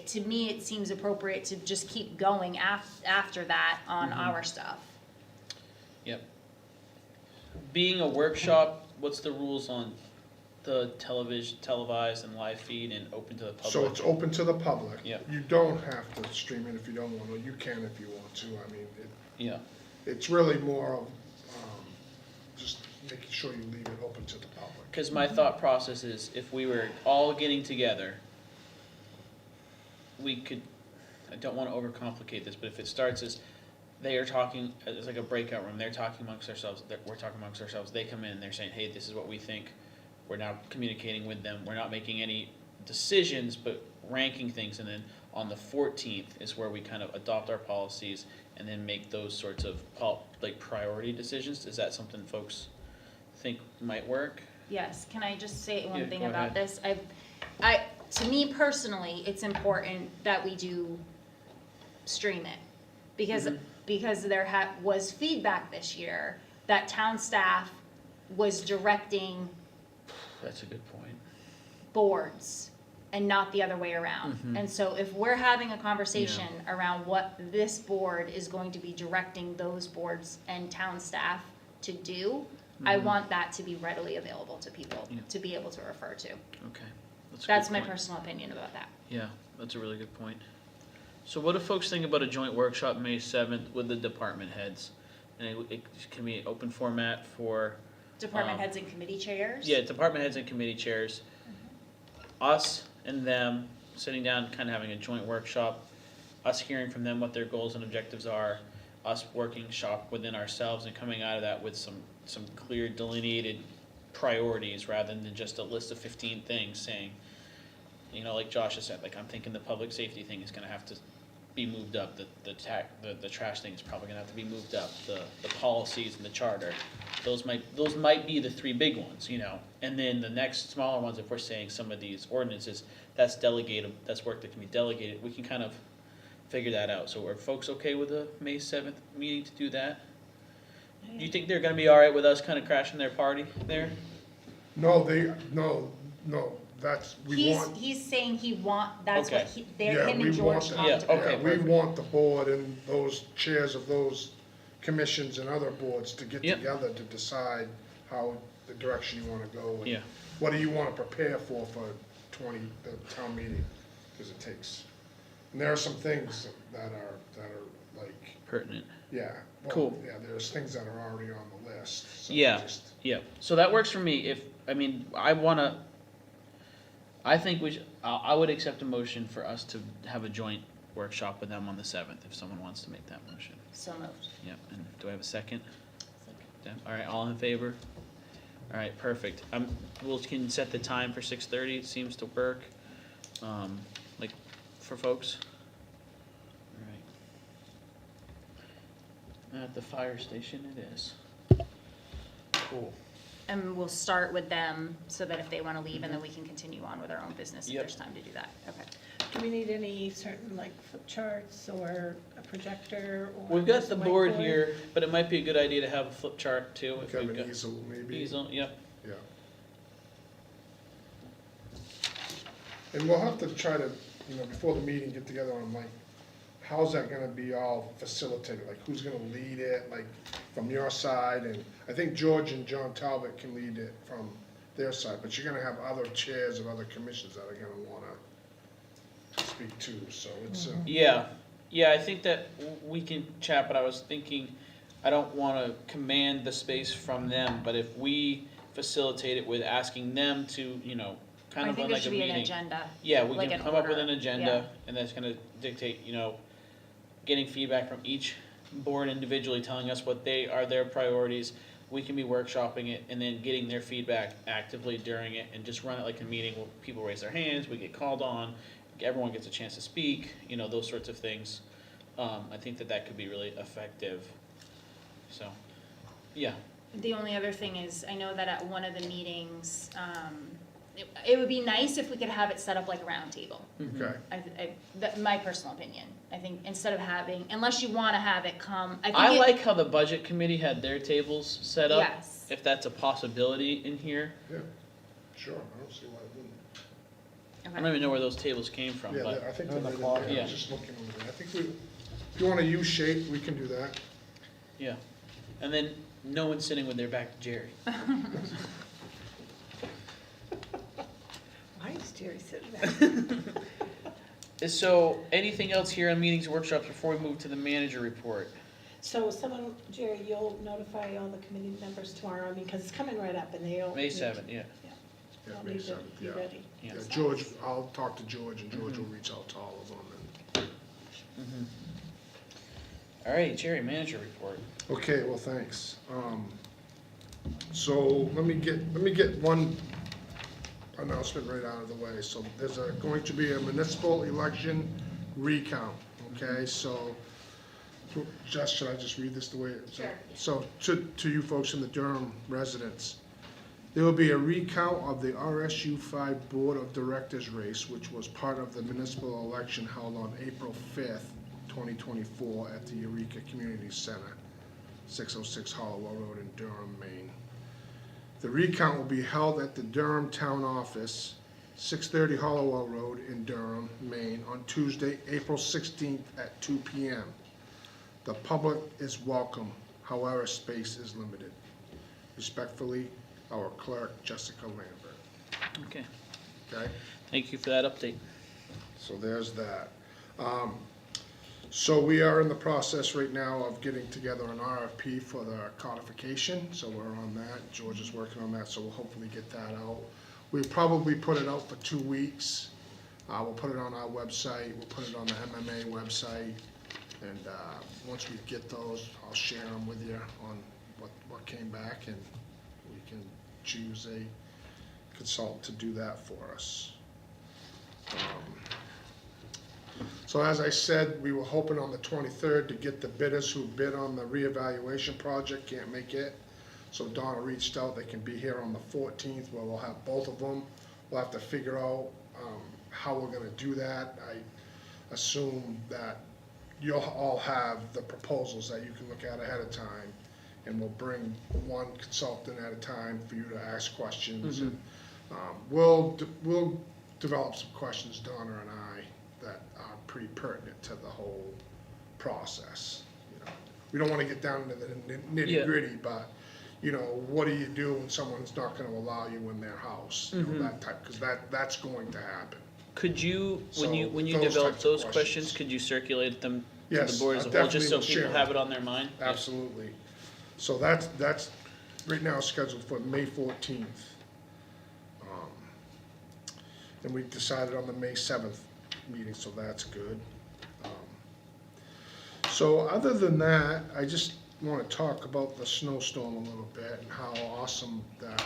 [SPEAKER 1] to me, it seems appropriate to just keep going after that on our stuff.
[SPEAKER 5] Yep. Being a workshop, what's the rules on the televised and live feed and open to the public?
[SPEAKER 2] So it's open to the public.
[SPEAKER 5] Yeah.
[SPEAKER 2] You don't have to stream it if you don't want to, you can if you want to, I mean,
[SPEAKER 5] Yeah,
[SPEAKER 2] it's really more of, just making sure you leave it open to the public.
[SPEAKER 5] because my thought process is if we were all getting together, we could, I don't want to overcomplicate this, but if it starts as they are talking, it's like a breakout room, they're talking amongst ourselves, we're talking amongst ourselves, they come in, they're saying, hey, this is what we think, we're now communicating with them, we're not making any decisions, but ranking things, and then on the 14th is where we kind of adopt our policies and then make those sorts of like priority decisions. Is that something folks think might work?
[SPEAKER 1] Yes, can I just say
[SPEAKER 5] Yeah,
[SPEAKER 1] one thing
[SPEAKER 5] go
[SPEAKER 1] about
[SPEAKER 5] ahead.
[SPEAKER 1] this? To me personally, it's important that we do stream it. Because there was feedback this year that town staff was directing
[SPEAKER 5] That's a good point.
[SPEAKER 1] boards and not the other way around. And so if we're having a conversation around what this board is going to be directing those boards and town staff to do, I want that to be readily available to people,
[SPEAKER 5] Yeah.
[SPEAKER 1] to be able to refer to.
[SPEAKER 5] Okay. That's a
[SPEAKER 1] That's
[SPEAKER 5] good
[SPEAKER 1] my
[SPEAKER 5] point.
[SPEAKER 1] personal opinion about that.
[SPEAKER 5] Yeah, that's a really good point. So what do folks think about a joint workshop May 7th with the department heads? And it can be an open format for,
[SPEAKER 1] Department heads and committee chairs?
[SPEAKER 5] yeah, department heads and committee chairs. Us and them sitting down, kind of having a joint workshop, us hearing from them what their goals and objectives are, us working shop within ourselves and coming out of that with some clear delineated priorities rather than just a list of 15 things saying, you know, like Josh has said, like, I'm thinking the public safety thing is gonna have to be moved up, the trash thing is probably gonna have to be moved up, the policies and the charter. Those might be the 3 big ones, you know, and then the next smaller ones, if we're saying some of these ordinances, that's that's work that can be delegated, we can kind of figure that out. So are folks okay with the May 7th meeting to do that? Do you think they're gonna be all right with us kind of crashing their party there?
[SPEAKER 2] No, that's, we
[SPEAKER 1] He's,
[SPEAKER 2] want.
[SPEAKER 1] he's saying that's what
[SPEAKER 5] Okay.
[SPEAKER 1] him and
[SPEAKER 2] we
[SPEAKER 1] George
[SPEAKER 2] want
[SPEAKER 1] talked
[SPEAKER 2] that.
[SPEAKER 5] Yeah,
[SPEAKER 1] about.
[SPEAKER 5] okay,
[SPEAKER 2] We
[SPEAKER 5] perfect.
[SPEAKER 2] want the board and those chairs of those commissions and other boards to get
[SPEAKER 5] Yep.
[SPEAKER 2] together to decide how, the direction you wanna go. and
[SPEAKER 5] Yeah.
[SPEAKER 2] What do you wanna prepare for the town meeting, cause it takes, and there are some things that are like,
[SPEAKER 5] Pertinent.
[SPEAKER 2] yeah. well,
[SPEAKER 5] Cool.
[SPEAKER 2] Yeah, there's things that are already on the list, so
[SPEAKER 5] Yeah.
[SPEAKER 2] just,
[SPEAKER 5] Yeah, so that works for me. I think I would accept a motion for us to have a joint workshop with them on the 7th, if someone wants to make that motion.
[SPEAKER 1] So moved.
[SPEAKER 5] Yep, and do I have a second? Deb? All right, all in favor? All right, perfect. Can set the time for 6:30, it seems to work, like, for folks. All right. At the fire station it is. Cool.
[SPEAKER 1] And we'll start with them so that if they want to leave, and then we can continue on with our own business if
[SPEAKER 5] Yep.
[SPEAKER 1] there's time to do that. Okay.
[SPEAKER 3] Do we need any certain like flip charts or a projector or?
[SPEAKER 5] We've got
[SPEAKER 3] just
[SPEAKER 5] the
[SPEAKER 3] a
[SPEAKER 5] board
[SPEAKER 3] whiteboard?
[SPEAKER 5] here, but it might be a good idea to have a flip chart too, if
[SPEAKER 2] have
[SPEAKER 5] we've
[SPEAKER 2] an
[SPEAKER 5] got
[SPEAKER 2] easel maybe.
[SPEAKER 5] easel, yep.
[SPEAKER 2] Yeah. And we'll have to try to, before the meeting, get together on like, how's that gonna be all facilitated? Like, who's gonna lead it, like, from your side? And I think George and John Talbot can lead it from their side, but you're gonna have other chairs of other commissions that are gonna wanna speak too, so it's,
[SPEAKER 5] Yeah, yeah, I think that we can chat, but I was thinking, I don't wanna command the space from them, but if we facilitate it with asking them to, you know, kind
[SPEAKER 1] I
[SPEAKER 5] of
[SPEAKER 1] think
[SPEAKER 5] on
[SPEAKER 1] there
[SPEAKER 5] like a
[SPEAKER 1] should be an
[SPEAKER 5] meeting.
[SPEAKER 1] agenda.
[SPEAKER 5] Yeah, we
[SPEAKER 1] like
[SPEAKER 5] can
[SPEAKER 1] an
[SPEAKER 5] come up with
[SPEAKER 1] order,
[SPEAKER 5] an agenda, and that's gonna dictate, you know, getting feedback from each board individually, telling us what their priorities. We can be workshopping it, and then getting their feedback actively during it, and just run it like a meeting where people raise their hands, we get called on, everyone gets a chance to speak, you know, those sorts of things. I think that could be really effective, so, yeah.
[SPEAKER 1] The only other thing is, I know that at one of the meetings, it would be nice if we could have it set up like a round table.
[SPEAKER 2] okay.
[SPEAKER 1] My personal opinion. I think instead of having, unless you wanna have it come,
[SPEAKER 5] I like how the budget committee had their tables set up.
[SPEAKER 1] Yes.
[SPEAKER 5] If that's a possibility in here.
[SPEAKER 2] Yeah, sure, I don't see why it wouldn't.
[SPEAKER 5] I don't even know where those tables came from,
[SPEAKER 2] Yeah,
[SPEAKER 5] but,
[SPEAKER 2] I think
[SPEAKER 4] In
[SPEAKER 2] they're
[SPEAKER 4] the
[SPEAKER 2] right in
[SPEAKER 4] closet.
[SPEAKER 2] there. I
[SPEAKER 5] Yeah.
[SPEAKER 2] was just looking over there. I think if you want a U shape, we can do that.
[SPEAKER 5] yeah. And then no one's sitting with their back to Jerry.
[SPEAKER 3] Why is Jerry sitting there?
[SPEAKER 5] So, anything else here on meetings, workshops, before we move to the manager report?
[SPEAKER 3] So someone, Jerry, you'll notify all the committee members tomorrow, I mean, because it's coming right up and they'll.
[SPEAKER 5] May 7th, yeah.
[SPEAKER 2] Yeah,
[SPEAKER 3] They'll
[SPEAKER 2] May
[SPEAKER 3] need to
[SPEAKER 2] 7th,
[SPEAKER 3] be
[SPEAKER 2] yeah.
[SPEAKER 3] ready.
[SPEAKER 5] Yeah.
[SPEAKER 2] Yeah, George, I'll talk to George, and George will reach out to all of them.
[SPEAKER 5] All right, Jerry, manager report.
[SPEAKER 2] Okay, well, thanks. So let me get one announcement right out of the way. So there's going to be a municipal election recount, okay? So, Jess, should I just read this the way it's?
[SPEAKER 1] Sure.
[SPEAKER 2] So to you folks in the Durham residents, there will be a recount of the RSU 5 Board of Directors race, which was part of the municipal election held on April 5th, 2024 at the Eureka Community Center, 606 Hollowell Road in Durham, Maine. The recount will be held at the Durham Town Office, 630 Hollowell Road in Durham, Maine, on Tuesday, April 16th at 2 p.m. The public is welcome, however, space is limited. Respectfully, our clerk, Jessica Lambert.
[SPEAKER 5] Okay,
[SPEAKER 2] Okay?
[SPEAKER 5] thank you for that update.
[SPEAKER 2] So there's that. So we are in the process right now of getting together an RFP for the codification, so we're on that. George is working on that, so we'll hopefully get that out. We'll probably put it out for 2 weeks. We'll put it on our website, we'll put it on the MMA website, and once we get those, I'll share them with you on what came back, and we can choose a consultant to do that for us. So as I said, we were hoping on the 23rd to get the bidders who bid on the reevaluation project, can't make it. So Donna reached out, they can be here on the 14th, where we'll have both of them. We'll have to figure out how we're gonna do that. I assume that you'll all have the proposals that you can look at ahead of time, and we'll bring one consultant at a time for you to ask questions. And we'll develop some questions, Donna and I, that are pretty pertinent to the whole process. You know, we don't want to get down into the nitty gritty, but you know, what do you do when someone's not going to allow you in their house? You know, that type, because that's going to happen.
[SPEAKER 5] Could you, when you
[SPEAKER 2] So, those
[SPEAKER 5] develop
[SPEAKER 2] types of
[SPEAKER 5] those questions,
[SPEAKER 2] questions.
[SPEAKER 5] could you circulate them to
[SPEAKER 2] Yes,
[SPEAKER 5] the board as
[SPEAKER 2] I
[SPEAKER 5] a whole, just so
[SPEAKER 2] definitely will
[SPEAKER 5] people
[SPEAKER 2] share
[SPEAKER 5] have it on their mind?
[SPEAKER 2] Absolutely. So that's right now scheduled for May 14th. And we decided on the May 7th meeting, so that's good. So other than that, I just want to talk about the snowstorm a little bit and how awesome that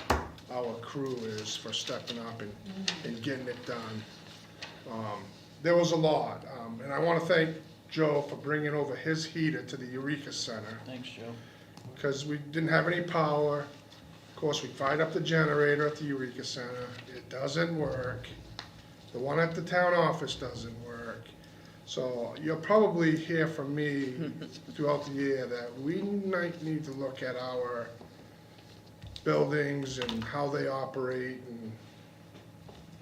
[SPEAKER 2] our crew is for stepping up and getting it done. There was a lot, and I want to thank Joe for bringing over his heater to the Eureka Center,
[SPEAKER 5] Thanks, Joe.
[SPEAKER 2] because we didn't have any power. Of course, we fired up the generator at the Eureka Center. It doesn't work. The one at the town office doesn't work. So you'll probably hear from me throughout the year that we might need to look at our buildings and how they operate, and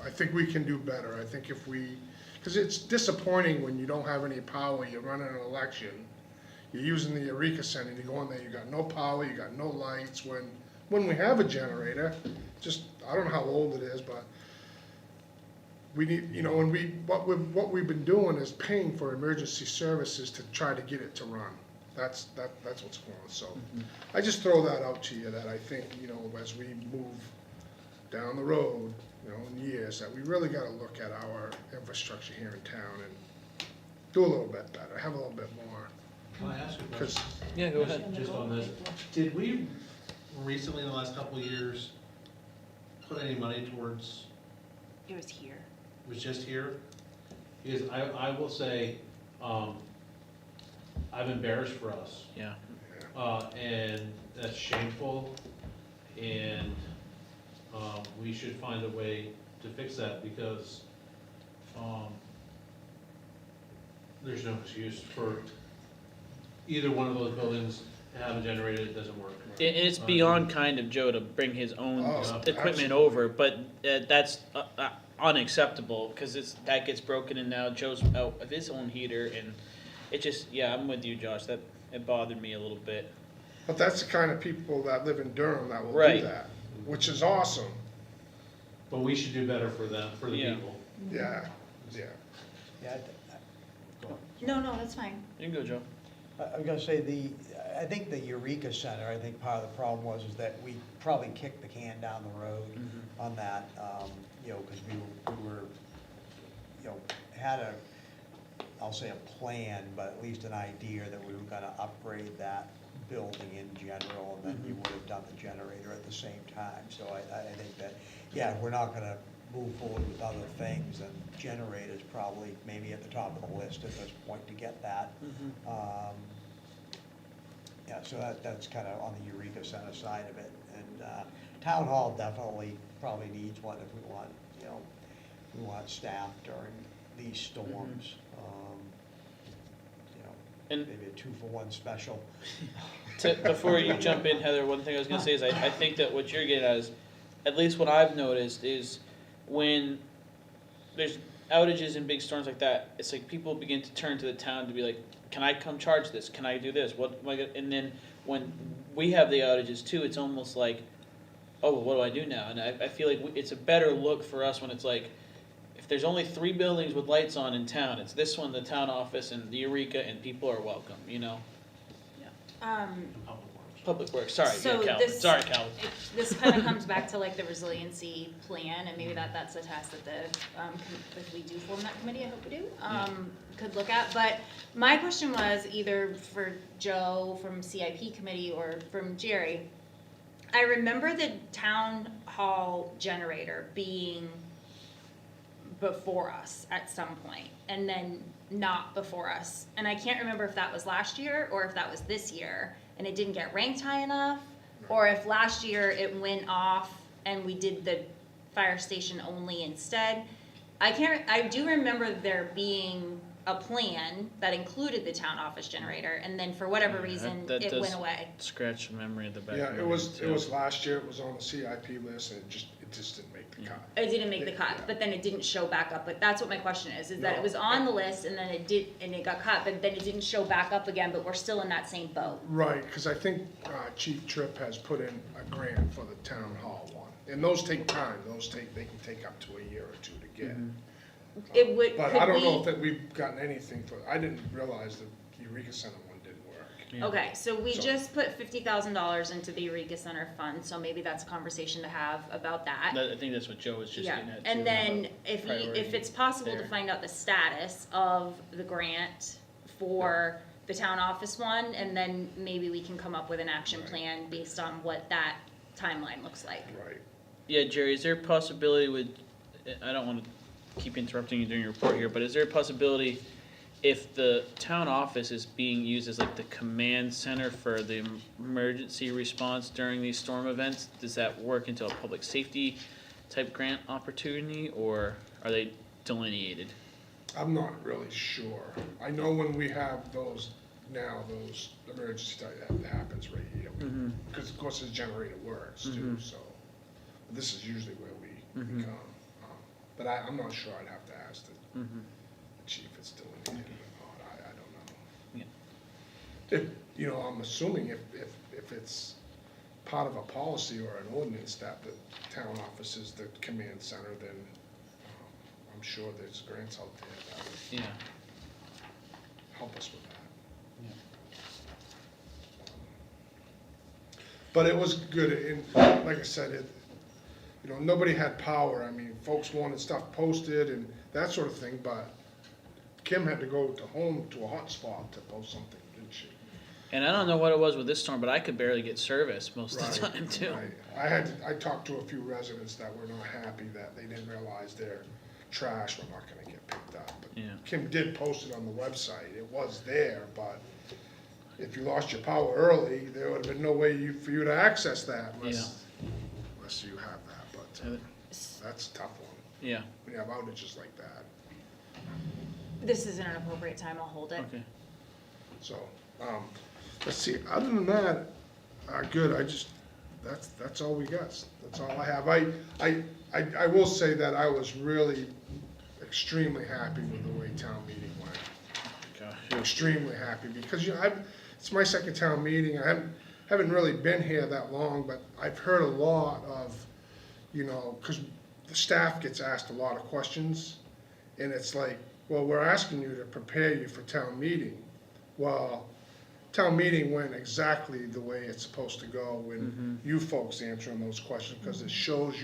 [SPEAKER 2] I think we can do better. I think if we, because it's disappointing when you don't have any power, you're running an election, you're using the Eureka Center, and you go in there, you got no power, you got no lights, when we have a generator, just, I don't know how old it is, but we need, you know, what we've been doing is paying for emergency services to try to get it to run. That's what's going on, so, I just throw that out to you, that I think, you know, as we move down the road, you know, in years, that we really gotta look at our infrastructure here in town and do a little bit better, have a little bit more,
[SPEAKER 6] Can I ask you a
[SPEAKER 2] because,
[SPEAKER 6] question?
[SPEAKER 5] Yeah, go ahead.
[SPEAKER 6] Just on this, did we recently, in the last couple of years, put any money towards,
[SPEAKER 1] It was here.
[SPEAKER 6] was just here? Because I will say, I'm embarrassed for us.
[SPEAKER 5] Yeah.
[SPEAKER 6] And that's shameful, and, we should find a way to fix that, because, there's no excuse for either one of those buildings to have a generator that doesn't work.
[SPEAKER 5] And it's beyond kind of Joe to bring his own
[SPEAKER 2] Oh,
[SPEAKER 5] equipment
[SPEAKER 2] absolutely.
[SPEAKER 5] over, but that's unacceptable, because that gets broken, and now Joe's out of his own heater, and it just, yeah, I'm with you, Josh, that, it bothered me a little bit.
[SPEAKER 2] but that's the kind of people that live in Durham that will do
[SPEAKER 5] Right.
[SPEAKER 2] that, which is awesome,
[SPEAKER 6] But we should do better for them, for the
[SPEAKER 5] Yeah.
[SPEAKER 6] people.
[SPEAKER 2] yeah.
[SPEAKER 7] Yeah,
[SPEAKER 1] No, that's fine.
[SPEAKER 5] You can go, Joe.
[SPEAKER 7] I was gonna say, I think the Eureka Center, I think part of the problem was is that we probably kicked the can down the road on that, you know, because we were, you know, had a, I'll say a plan, but at least an idea that we were gonna upgrade that building in general, and then you would have done the generator at the same time. So I think that, yeah, we're not gonna move forward with other things, and generator's probably maybe at the top of the list at this point to get that. Yeah, so that's kind of on the Eureka Center side of it. And Town Hall definitely probably needs one if we want, you know, we want staff during these storms. You know,
[SPEAKER 5] And-
[SPEAKER 7] maybe a 2-for-1 special.
[SPEAKER 5] Before you jump in, Heather, one thing I was gonna say is I think that what you're getting at is, at least what I've noticed is when there's outages and big storms like that, it's like people begin to turn to the town to be like, can I come charge this? Can I do this? What am I gonna, and then when we have the outages too, it's almost like, oh, well, what do I do now? And I feel like it's a better look for us when it's like, if there's only 3 buildings with lights on in town, it's this one, the town office, and the Eureka, and people are welcome, you know? Public Works, sorry,
[SPEAKER 1] So
[SPEAKER 5] yeah, Calvin,
[SPEAKER 1] this-
[SPEAKER 5] sorry, Calvin.
[SPEAKER 1] This kind of comes back to like the resiliency plan, and maybe that's a task that if we do form that committee, I hope we do, could look at. But my question was either for Joe from CIP committee or from Jerry. I remember the town hall generator being before us at some point, and then not before us. And I can't remember if that was last year or if that was this year, and it didn't get ranked high enough, or if last year it went off and we did the fire station only instead. I do remember there being a plan that included the town office generator, and then for whatever reason,
[SPEAKER 5] that
[SPEAKER 1] it
[SPEAKER 5] does
[SPEAKER 1] went away.
[SPEAKER 5] Scratch the memory of the back.
[SPEAKER 2] Yeah,
[SPEAKER 5] of
[SPEAKER 2] it
[SPEAKER 5] my
[SPEAKER 2] was,
[SPEAKER 5] head,
[SPEAKER 2] it was
[SPEAKER 5] too.
[SPEAKER 2] last year, it was on the CIP list, and it just didn't make the cut.
[SPEAKER 1] It didn't make the cut,
[SPEAKER 2] Yeah.
[SPEAKER 1] but then it didn't show back up, but that's what my question is that
[SPEAKER 2] No.
[SPEAKER 1] it was on the list and then it did, and it got cut, but then it didn't show back up again, but we're still in that same boat.
[SPEAKER 2] Right, because I think Chief Tripp has put in a grant for the town hall one, and those take time, they can take up to a year or two to get.
[SPEAKER 1] It would,
[SPEAKER 2] But
[SPEAKER 1] could
[SPEAKER 2] I don't know
[SPEAKER 1] we-
[SPEAKER 2] if that we've gotten anything for, I didn't realize that the Eureka Center one didn't work.
[SPEAKER 5] Yeah.
[SPEAKER 1] Okay, so we
[SPEAKER 2] So-
[SPEAKER 1] just put $50,000 into the Eureka Center Fund, so maybe that's a conversation to have about that.
[SPEAKER 5] I think that's what Joe was just
[SPEAKER 1] Yeah,
[SPEAKER 5] getting at too.
[SPEAKER 1] and then if
[SPEAKER 5] priority
[SPEAKER 1] it's possible to
[SPEAKER 5] there.
[SPEAKER 1] find out the status of the grant for the town office one, and then maybe we can come up with an action
[SPEAKER 2] Right.
[SPEAKER 1] plan based on what that timeline looks like.
[SPEAKER 2] Right.
[SPEAKER 5] Yeah, Jerry, is there a possibility with, I don't want to keep interrupting you during your report here, but is there a possibility if the town office is being used as like the command center for the emergency response during these storm events, does that work into a public safety type grant opportunity, or are they delineated?
[SPEAKER 2] I'm not really sure. I know when we have those emergency type, that happens right here. Because of course the generator works too, so this is usually where we come. But I'm not sure, I'd have to ask it. chief is still in here or not, I don't know.
[SPEAKER 5] Yeah.
[SPEAKER 2] If, you know, I'm assuming if it's part of a policy or an ordinance that the town office is the command center, then I'm sure there's grants out there that would
[SPEAKER 5] Yeah.
[SPEAKER 2] help us with that.
[SPEAKER 5] Yeah.
[SPEAKER 2] But it was good, and like I said, you know, nobody had power. I mean, folks wanted stuff posted and that sort of thing, but Kim had to go to home to a hotspot to post something, didn't she?
[SPEAKER 5] And I don't know what it was with this storm, but I could barely get service most of the
[SPEAKER 2] Right,
[SPEAKER 5] time too.
[SPEAKER 2] right. I talked to a few residents that were not happy that they didn't realize their trash were not gonna get picked up. But
[SPEAKER 5] Yeah.
[SPEAKER 2] Kim did post it on the website, it was there, but if you lost your power early, there would have been no way for you to access that unless you have that, but that's a tough one,
[SPEAKER 5] Yeah,
[SPEAKER 2] when you have outages like that,
[SPEAKER 1] This isn't an appropriate time, I'll hold it.
[SPEAKER 5] okay.
[SPEAKER 2] so, let's see, other than that, good, that's all we got, that's all I have. I will say that I was really extremely happy with the way town meeting went.
[SPEAKER 5] Gosh.
[SPEAKER 2] Extremely happy, because, you know, it's my second town meeting, I haven't really been here that long, but I've heard a lot of, you know, because the staff gets asked a lot of questions, and it's like, well, we're asking you to prepare you for town meeting. Well, town meeting went exactly the way it's supposed to go when you folks answering those questions, because it shows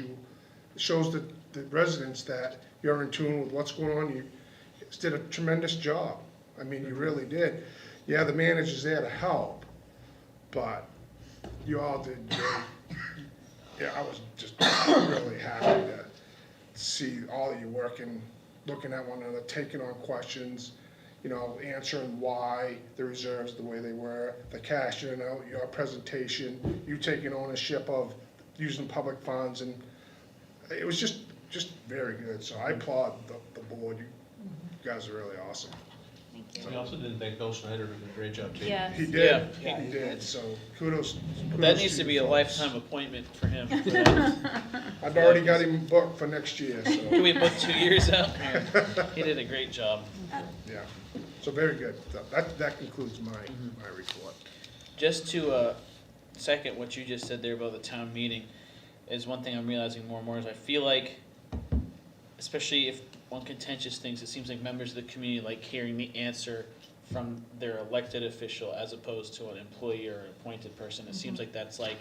[SPEAKER 2] the residents that you're in tune with what's going on. You did a tremendous job. I mean, you really did. Yeah, the manager's there to help, but you all did great. Yeah, I was just really happy to see all of you working, looking at one another, taking on questions, you know, answering why the reserves the way they were, the cash in and out, your presentation, you taking ownership of using public funds, and it was just very good. So I applaud the board. You guys are really awesome.
[SPEAKER 1] Thank
[SPEAKER 6] We also didn't thank Bill Schneider, who did a great job too.
[SPEAKER 1] Yes.
[SPEAKER 2] He
[SPEAKER 5] Yeah.
[SPEAKER 2] did,
[SPEAKER 7] Yeah,
[SPEAKER 2] he
[SPEAKER 7] he
[SPEAKER 2] did,
[SPEAKER 7] did.
[SPEAKER 2] so kudos.
[SPEAKER 5] That needs
[SPEAKER 2] to
[SPEAKER 5] to
[SPEAKER 2] you
[SPEAKER 5] be a
[SPEAKER 2] folks.
[SPEAKER 5] lifetime appointment for him. For that.
[SPEAKER 2] I've already got him booked for next year,
[SPEAKER 5] Can
[SPEAKER 2] so,
[SPEAKER 5] we book 2 years out? He did a great job.
[SPEAKER 2] yeah. So very good. That concludes my report.
[SPEAKER 5] Just to second what you just said there about the town meeting, is one thing I'm realizing more and more is I feel like, especially if on contentious things, it seems like members of the community like hearing the answer from their elected official as opposed to an employee or an appointed person. It seems like that's like,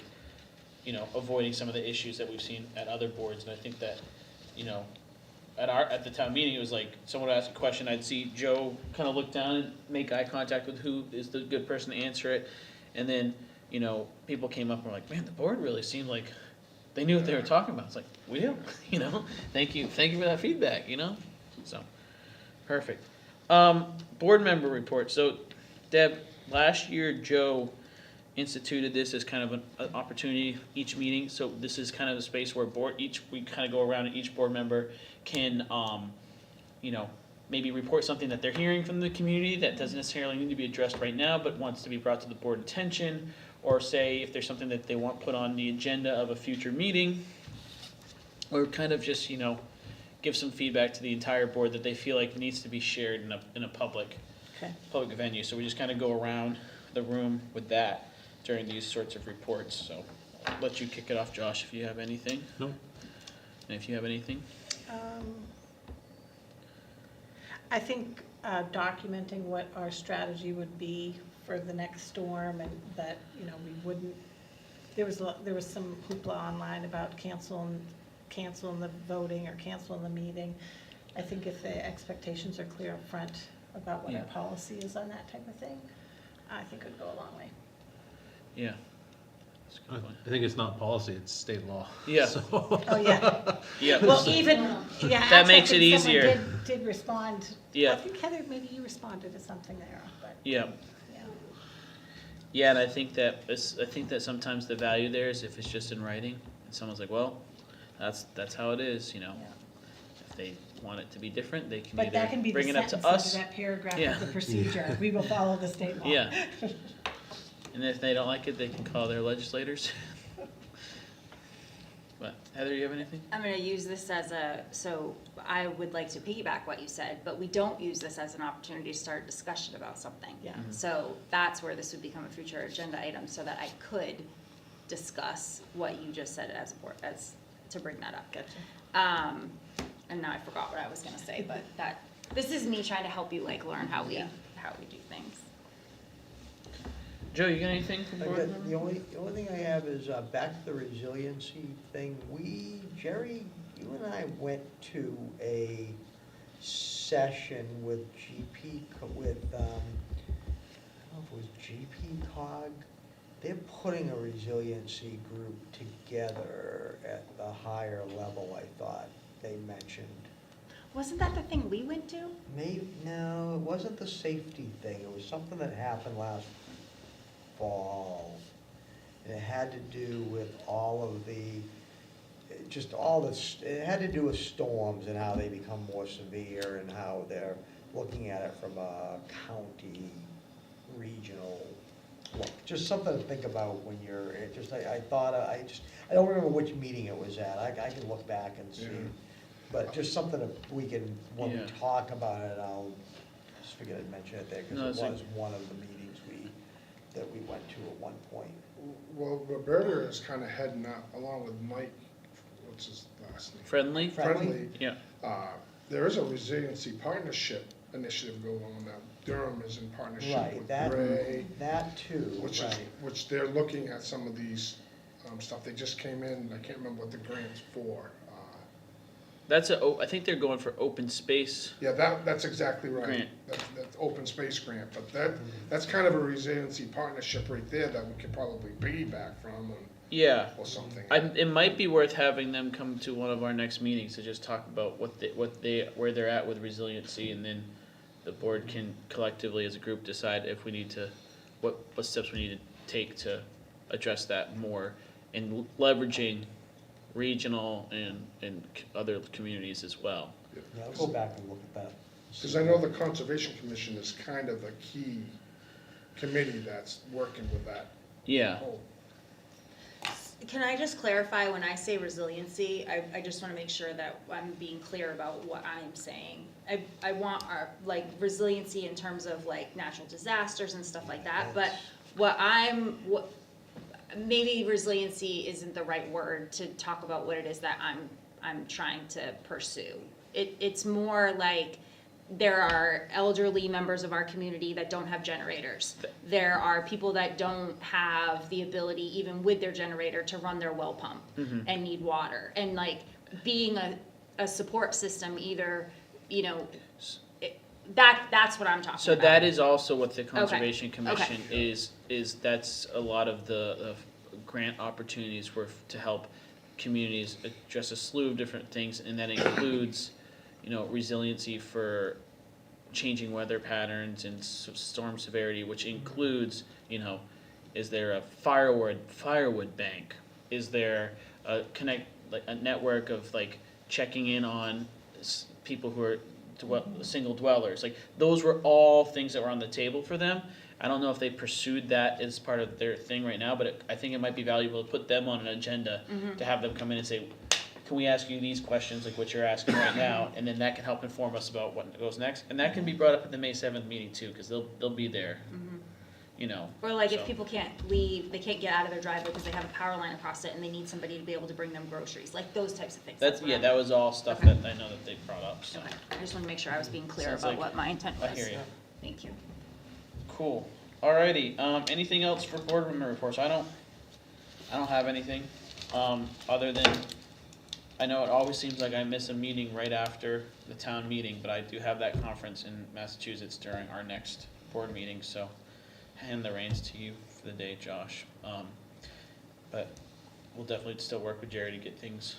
[SPEAKER 5] you know, avoiding some of the issues that we've seen at other boards. And I think that, you know, at the town meeting, it was like, someone would ask a question, I'd see Joe kind of look down and make eye contact with who is the good person to answer it. And then, you know, people came up and were like, man, the board really seemed like they knew what they were talking about. It's like, we do, you know, thank you for that feedback, you know? So, perfect. Board member report. So, Deb, last year Joe instituted this as kind of an opportunity each meeting. So this is kind of the space where we kind of go around and each board member can, you know, maybe report something that they're hearing from the community that doesn't necessarily need to be addressed right now, but wants to be brought to the board attention, or say if there's something that they want put on the agenda of a future meeting, or kind of just, you know, give some feedback to the entire board that they feel like needs to be shared in a public venue. So we just kind of go around the room with that during these sorts of reports. So I'll let you kick it off, Josh, if you have anything.
[SPEAKER 6] No.
[SPEAKER 5] And if you have anything.
[SPEAKER 3] I think documenting what our strategy would be for the next storm, and that, you know, we wouldn't, there was some hoopla online about canceling the voting or canceling the meeting. I think if the expectations are clear up front about what our
[SPEAKER 5] Yeah.
[SPEAKER 3] policy is on that type of thing, I think it would go a long way.
[SPEAKER 5] Yeah.
[SPEAKER 6] I think it's not policy, it's state law.
[SPEAKER 5] Yeah.
[SPEAKER 6] So-
[SPEAKER 3] Oh, yeah.
[SPEAKER 5] Yeah.
[SPEAKER 3] Well, even, yeah.
[SPEAKER 5] That makes
[SPEAKER 3] actually,
[SPEAKER 5] it
[SPEAKER 3] I think
[SPEAKER 5] easier.
[SPEAKER 3] someone did respond.
[SPEAKER 5] Yeah.
[SPEAKER 3] I think Heather, maybe you responded to something there, but,
[SPEAKER 5] Yeah.
[SPEAKER 3] yeah.
[SPEAKER 5] Yeah, and I think that sometimes the value there is if it's just in writing, and someone's like, well, that's how it is, you know.
[SPEAKER 3] Yeah.
[SPEAKER 5] If they want it to be different, they can
[SPEAKER 3] But that can
[SPEAKER 5] either
[SPEAKER 3] be the
[SPEAKER 5] bring it up
[SPEAKER 3] sentence
[SPEAKER 5] to
[SPEAKER 3] under
[SPEAKER 5] us.
[SPEAKER 3] that paragraph
[SPEAKER 5] Yeah.
[SPEAKER 3] of the procedure. We will follow the state law.
[SPEAKER 5] Yeah. And if they don't like it, they can call their legislators. But Heather, you have anything?
[SPEAKER 1] I'm gonna use this as so I would like to piggyback what you said, but we don't use this as an opportunity to start a discussion about something.
[SPEAKER 3] Yeah.
[SPEAKER 1] So that's where this would become a future agenda item, so that I could discuss what you just said as to bring that up.
[SPEAKER 3] Gotcha.
[SPEAKER 1] And now I forgot what I was gonna say, but this is me trying to help you like learn how we do things.
[SPEAKER 5] Joe, you got anything from
[SPEAKER 7] I
[SPEAKER 5] board
[SPEAKER 7] got-
[SPEAKER 5] member?
[SPEAKER 7] The only thing I have is, back to the resiliency thing, Jerry, you and I went to a session with I don't know if it was GP Cog. They're putting a resiliency group together at the higher level, I thought they mentioned.
[SPEAKER 1] Wasn't that the thing we went to?
[SPEAKER 7] Maybe, no, it wasn't the safety thing, it was something that happened last fall. And it had to do with all of the, it had to do with storms and how they become more severe and how they're looking at it from a county, regional look. Just something to think about when you're, I don't remember which meeting it was at, I can look back and see.
[SPEAKER 2] Yeah.
[SPEAKER 7] But just something that we can, when we
[SPEAKER 5] Yeah.
[SPEAKER 7] talk about it, I'll just figure to mention it there,
[SPEAKER 5] No,
[SPEAKER 7] because it
[SPEAKER 5] it's
[SPEAKER 7] was one of the meetings that we went to at one point.
[SPEAKER 2] Well, Roberta is kind of heading up, along with Mike, what's his last name?
[SPEAKER 5] Friendly?
[SPEAKER 7] Friendly?
[SPEAKER 5] Yeah.
[SPEAKER 2] There is a resiliency partnership initiative going on now. Durham is in partnership
[SPEAKER 7] Right,
[SPEAKER 2] with
[SPEAKER 7] that,
[SPEAKER 2] Gray,
[SPEAKER 7] that too, right.
[SPEAKER 2] which they're looking at some of these stuff. They just came in, I can't remember what the grant's for.
[SPEAKER 5] I think they're going for open space.
[SPEAKER 2] Yeah, that's exactly right.
[SPEAKER 5] Grant.
[SPEAKER 2] That's open space grant, but that's kind of a resiliency partnership right there that we could probably piggyback from
[SPEAKER 5] Yeah.
[SPEAKER 2] or something.
[SPEAKER 5] It might be worth having them come to one of our next meetings to just talk about where they're at with resiliency, and then the board can collectively as a group decide if we need to, what steps we need to take to address that more, and leveraging regional and other communities as well.
[SPEAKER 7] Yeah, I'll go back and look at that.
[SPEAKER 2] Because I know the Conservation Commission is kind of the key committee that's working with that.
[SPEAKER 5] Yeah.
[SPEAKER 2] whole-
[SPEAKER 1] Can I just clarify, when I say resiliency, I just wanna make sure that I'm being clear about what I'm saying. I want our, like, resiliency in terms of like natural disasters and stuff like that, but maybe resiliency isn't the right word to talk about what it is that I'm trying to pursue. It's more like, there are elderly members of our community that don't have generators. There are people that don't have the ability, even with their generator, to run their well pump and need water. And like, being a support system, either, that's what I'm talking about.
[SPEAKER 5] So that is also what the Conservation Commission
[SPEAKER 1] Okay.
[SPEAKER 5] is that's a lot of the grant opportunities were to help communities address a slew of different things, and that includes, resiliency for changing weather patterns and storm severity, which includes, is there a firewood bank? Is there a network of like checking in on people who are single dwellers? Like, those were all things that were on the table for them. I don't know if they pursued that as part of their thing right now, but I think it might be valuable to put them on an agenda, to have them come in and say, can we ask you these questions, like what you're asking right now, and then that can help inform us about what goes next. And that can be brought up at the May 7th meeting too, because they'll be there,
[SPEAKER 1] Or like,
[SPEAKER 5] so.
[SPEAKER 1] if people can't leave, they can't get out of their driveway because they have a power line across it and they need somebody to be able to bring them groceries, like those types of things.
[SPEAKER 5] That's,
[SPEAKER 1] what
[SPEAKER 5] yeah,
[SPEAKER 1] I'm-
[SPEAKER 5] that was all stuff
[SPEAKER 1] Okay.
[SPEAKER 5] that I know that they brought up, so.
[SPEAKER 1] Okay, I just wanna make sure I was being clear
[SPEAKER 5] Sounds
[SPEAKER 1] about
[SPEAKER 5] like-
[SPEAKER 1] what my intent was.
[SPEAKER 5] I hear you.
[SPEAKER 1] Thank you.
[SPEAKER 5] Cool. Alrighty, anything else for board member reports? I don't have anything, other than, I know it always seems like I miss a meeting right after the town meeting, but I do have that conference in Massachusetts during our next board meeting, so hand the reins to you for the day, Josh. But we'll definitely still work with Jerry to get things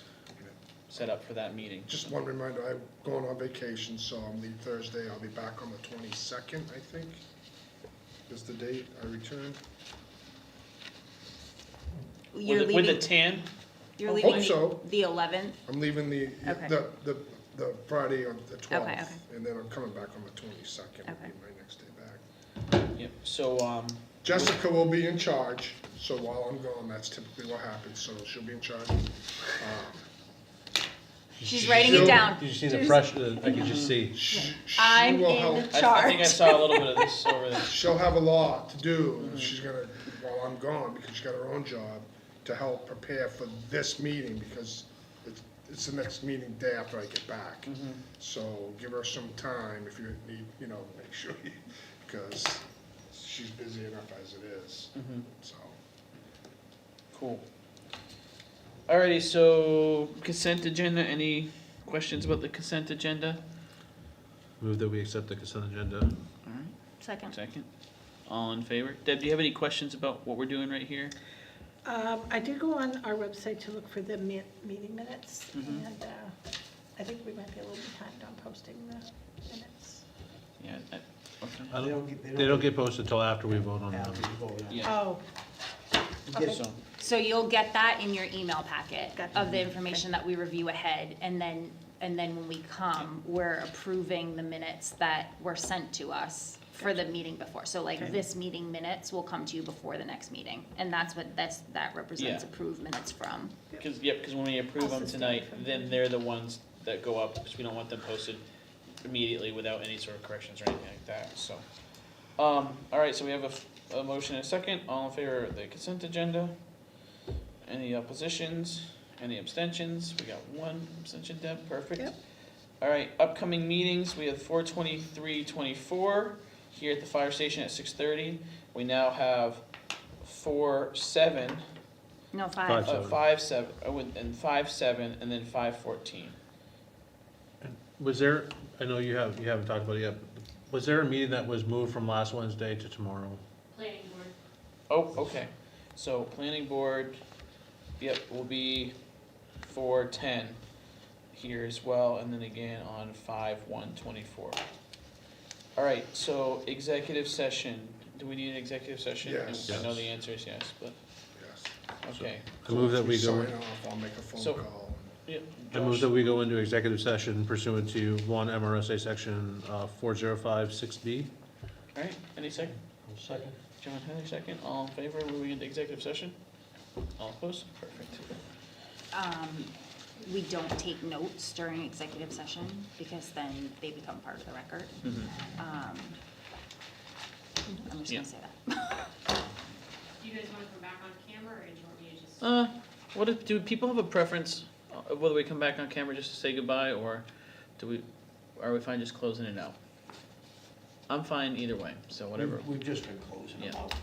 [SPEAKER 5] set up for that meeting.
[SPEAKER 2] Just one reminder, I'm going on vacation, so I'll leave Thursday. I'll be back on the 22nd, I think, is the date I return.
[SPEAKER 1] You're
[SPEAKER 5] With the
[SPEAKER 1] leaving,
[SPEAKER 5] tan,
[SPEAKER 1] you're
[SPEAKER 2] I
[SPEAKER 1] leaving
[SPEAKER 2] hope so.
[SPEAKER 1] the 11th?
[SPEAKER 2] I'm leaving
[SPEAKER 1] Okay.
[SPEAKER 2] the Friday on the 12th,
[SPEAKER 1] Okay.
[SPEAKER 2] and then I'm coming back on the 22nd, will be
[SPEAKER 1] Okay.
[SPEAKER 2] my next day back.
[SPEAKER 5] yep, so,
[SPEAKER 2] Jessica will be in charge, so while I'm gone, that's typically what happens, so she'll be in charge.
[SPEAKER 1] She's writing it
[SPEAKER 2] She'll-
[SPEAKER 1] down.
[SPEAKER 6] Did you see the fresh, I could just see.
[SPEAKER 2] She
[SPEAKER 1] I'm
[SPEAKER 2] will
[SPEAKER 1] in
[SPEAKER 2] help.
[SPEAKER 5] I think I
[SPEAKER 1] charge.
[SPEAKER 5] saw a little bit of this over there.
[SPEAKER 2] She'll have a lot to do. She's gonna, while I'm gone, because she's got her own job, to help prepare for this meeting, because it's the next meeting day after I get back. So give her some time if you need, make sure, because she's busy enough as it is, so.
[SPEAKER 5] Cool. Alrighty, so consent agenda, any questions about the consent agenda?
[SPEAKER 6] Move that we accept the consent agenda.
[SPEAKER 5] Alright,
[SPEAKER 1] Second.
[SPEAKER 5] second. All in favor? Deb, do you have any questions about what we're doing right here?
[SPEAKER 3] I did go on our website to look for the meeting minutes,
[SPEAKER 5] Mhm.
[SPEAKER 3] and I think we might be a little behind on posting the minutes.
[SPEAKER 5] Yeah, okay.
[SPEAKER 6] I don't, they don't get posted until after we vote on them.
[SPEAKER 7] After you vote, yeah.
[SPEAKER 5] Yeah,
[SPEAKER 3] Oh,
[SPEAKER 7] You get
[SPEAKER 5] so,
[SPEAKER 1] So you'll get that in your email packet
[SPEAKER 3] Gotcha.
[SPEAKER 1] of the information that we review ahead, and then when we come, we're approving the minutes that were sent to us for the meeting before. So like this meeting minutes will come to you before the next meeting, and that represents
[SPEAKER 5] Yeah.
[SPEAKER 1] approved minutes from.
[SPEAKER 5] cause when we approve them
[SPEAKER 3] Also
[SPEAKER 5] tonight,
[SPEAKER 3] staying from
[SPEAKER 5] then they're the ones that go up, because we don't want them posted immediately without any sort of corrections or anything like that, so. Alright, so we have a motion and a second, all in favor of the consent agenda? Any oppositions, any abstentions? We got one abstention, Deb, perfect.
[SPEAKER 3] Yep.
[SPEAKER 5] Alright, upcoming meetings, we have 4/23/24 here at the fire station at 6:30. We now have 4/7,
[SPEAKER 1] No,
[SPEAKER 6] Five.
[SPEAKER 5] 5/7, and 5/7, and then 5/14.
[SPEAKER 6] Was there, I know you haven't talked about it yet, but was there a meeting that was moved from last Wednesday to tomorrow?
[SPEAKER 8] Planning board.
[SPEAKER 5] Oh, okay, so planning board, yep, will be 4/10 here as well, and then again on 5/1/24. Alright, so executive session, do we need an executive session?
[SPEAKER 2] Yes.
[SPEAKER 5] I know the answer is yes, but,
[SPEAKER 2] Yes.
[SPEAKER 5] okay.
[SPEAKER 6] I move that we go,
[SPEAKER 2] Sign off, I'll make a
[SPEAKER 5] So-
[SPEAKER 2] phone call.
[SPEAKER 5] Yep,
[SPEAKER 6] I move
[SPEAKER 5] Josh?
[SPEAKER 6] that we go into executive session pursuant to 1 MRSA section 4056B.
[SPEAKER 5] Alright, any second?
[SPEAKER 7] Second.
[SPEAKER 5] John Henry, second, all in favor, moving into executive session? All opposed? Perfect.
[SPEAKER 1] We don't take notes during executive session, because then they become part of the record. I'm just
[SPEAKER 5] Yeah.
[SPEAKER 1] gonna say that.
[SPEAKER 8] Do you guys wanna come back on camera, or do you want me to just?
[SPEAKER 5] Do people have a preference, whether we come back on camera just to say goodbye, or are we fine just closing it out? I'm fine either way, so whatever,
[SPEAKER 7] We've just been closing them
[SPEAKER 5] Yeah.
[SPEAKER 7] out.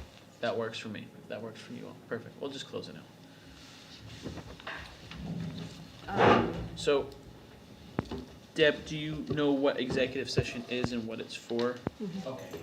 [SPEAKER 5] that works for me, if that works for you all, perfect, we'll just close it out. So, Deb, do you know what executive session is and what it's for?
[SPEAKER 7] Okay.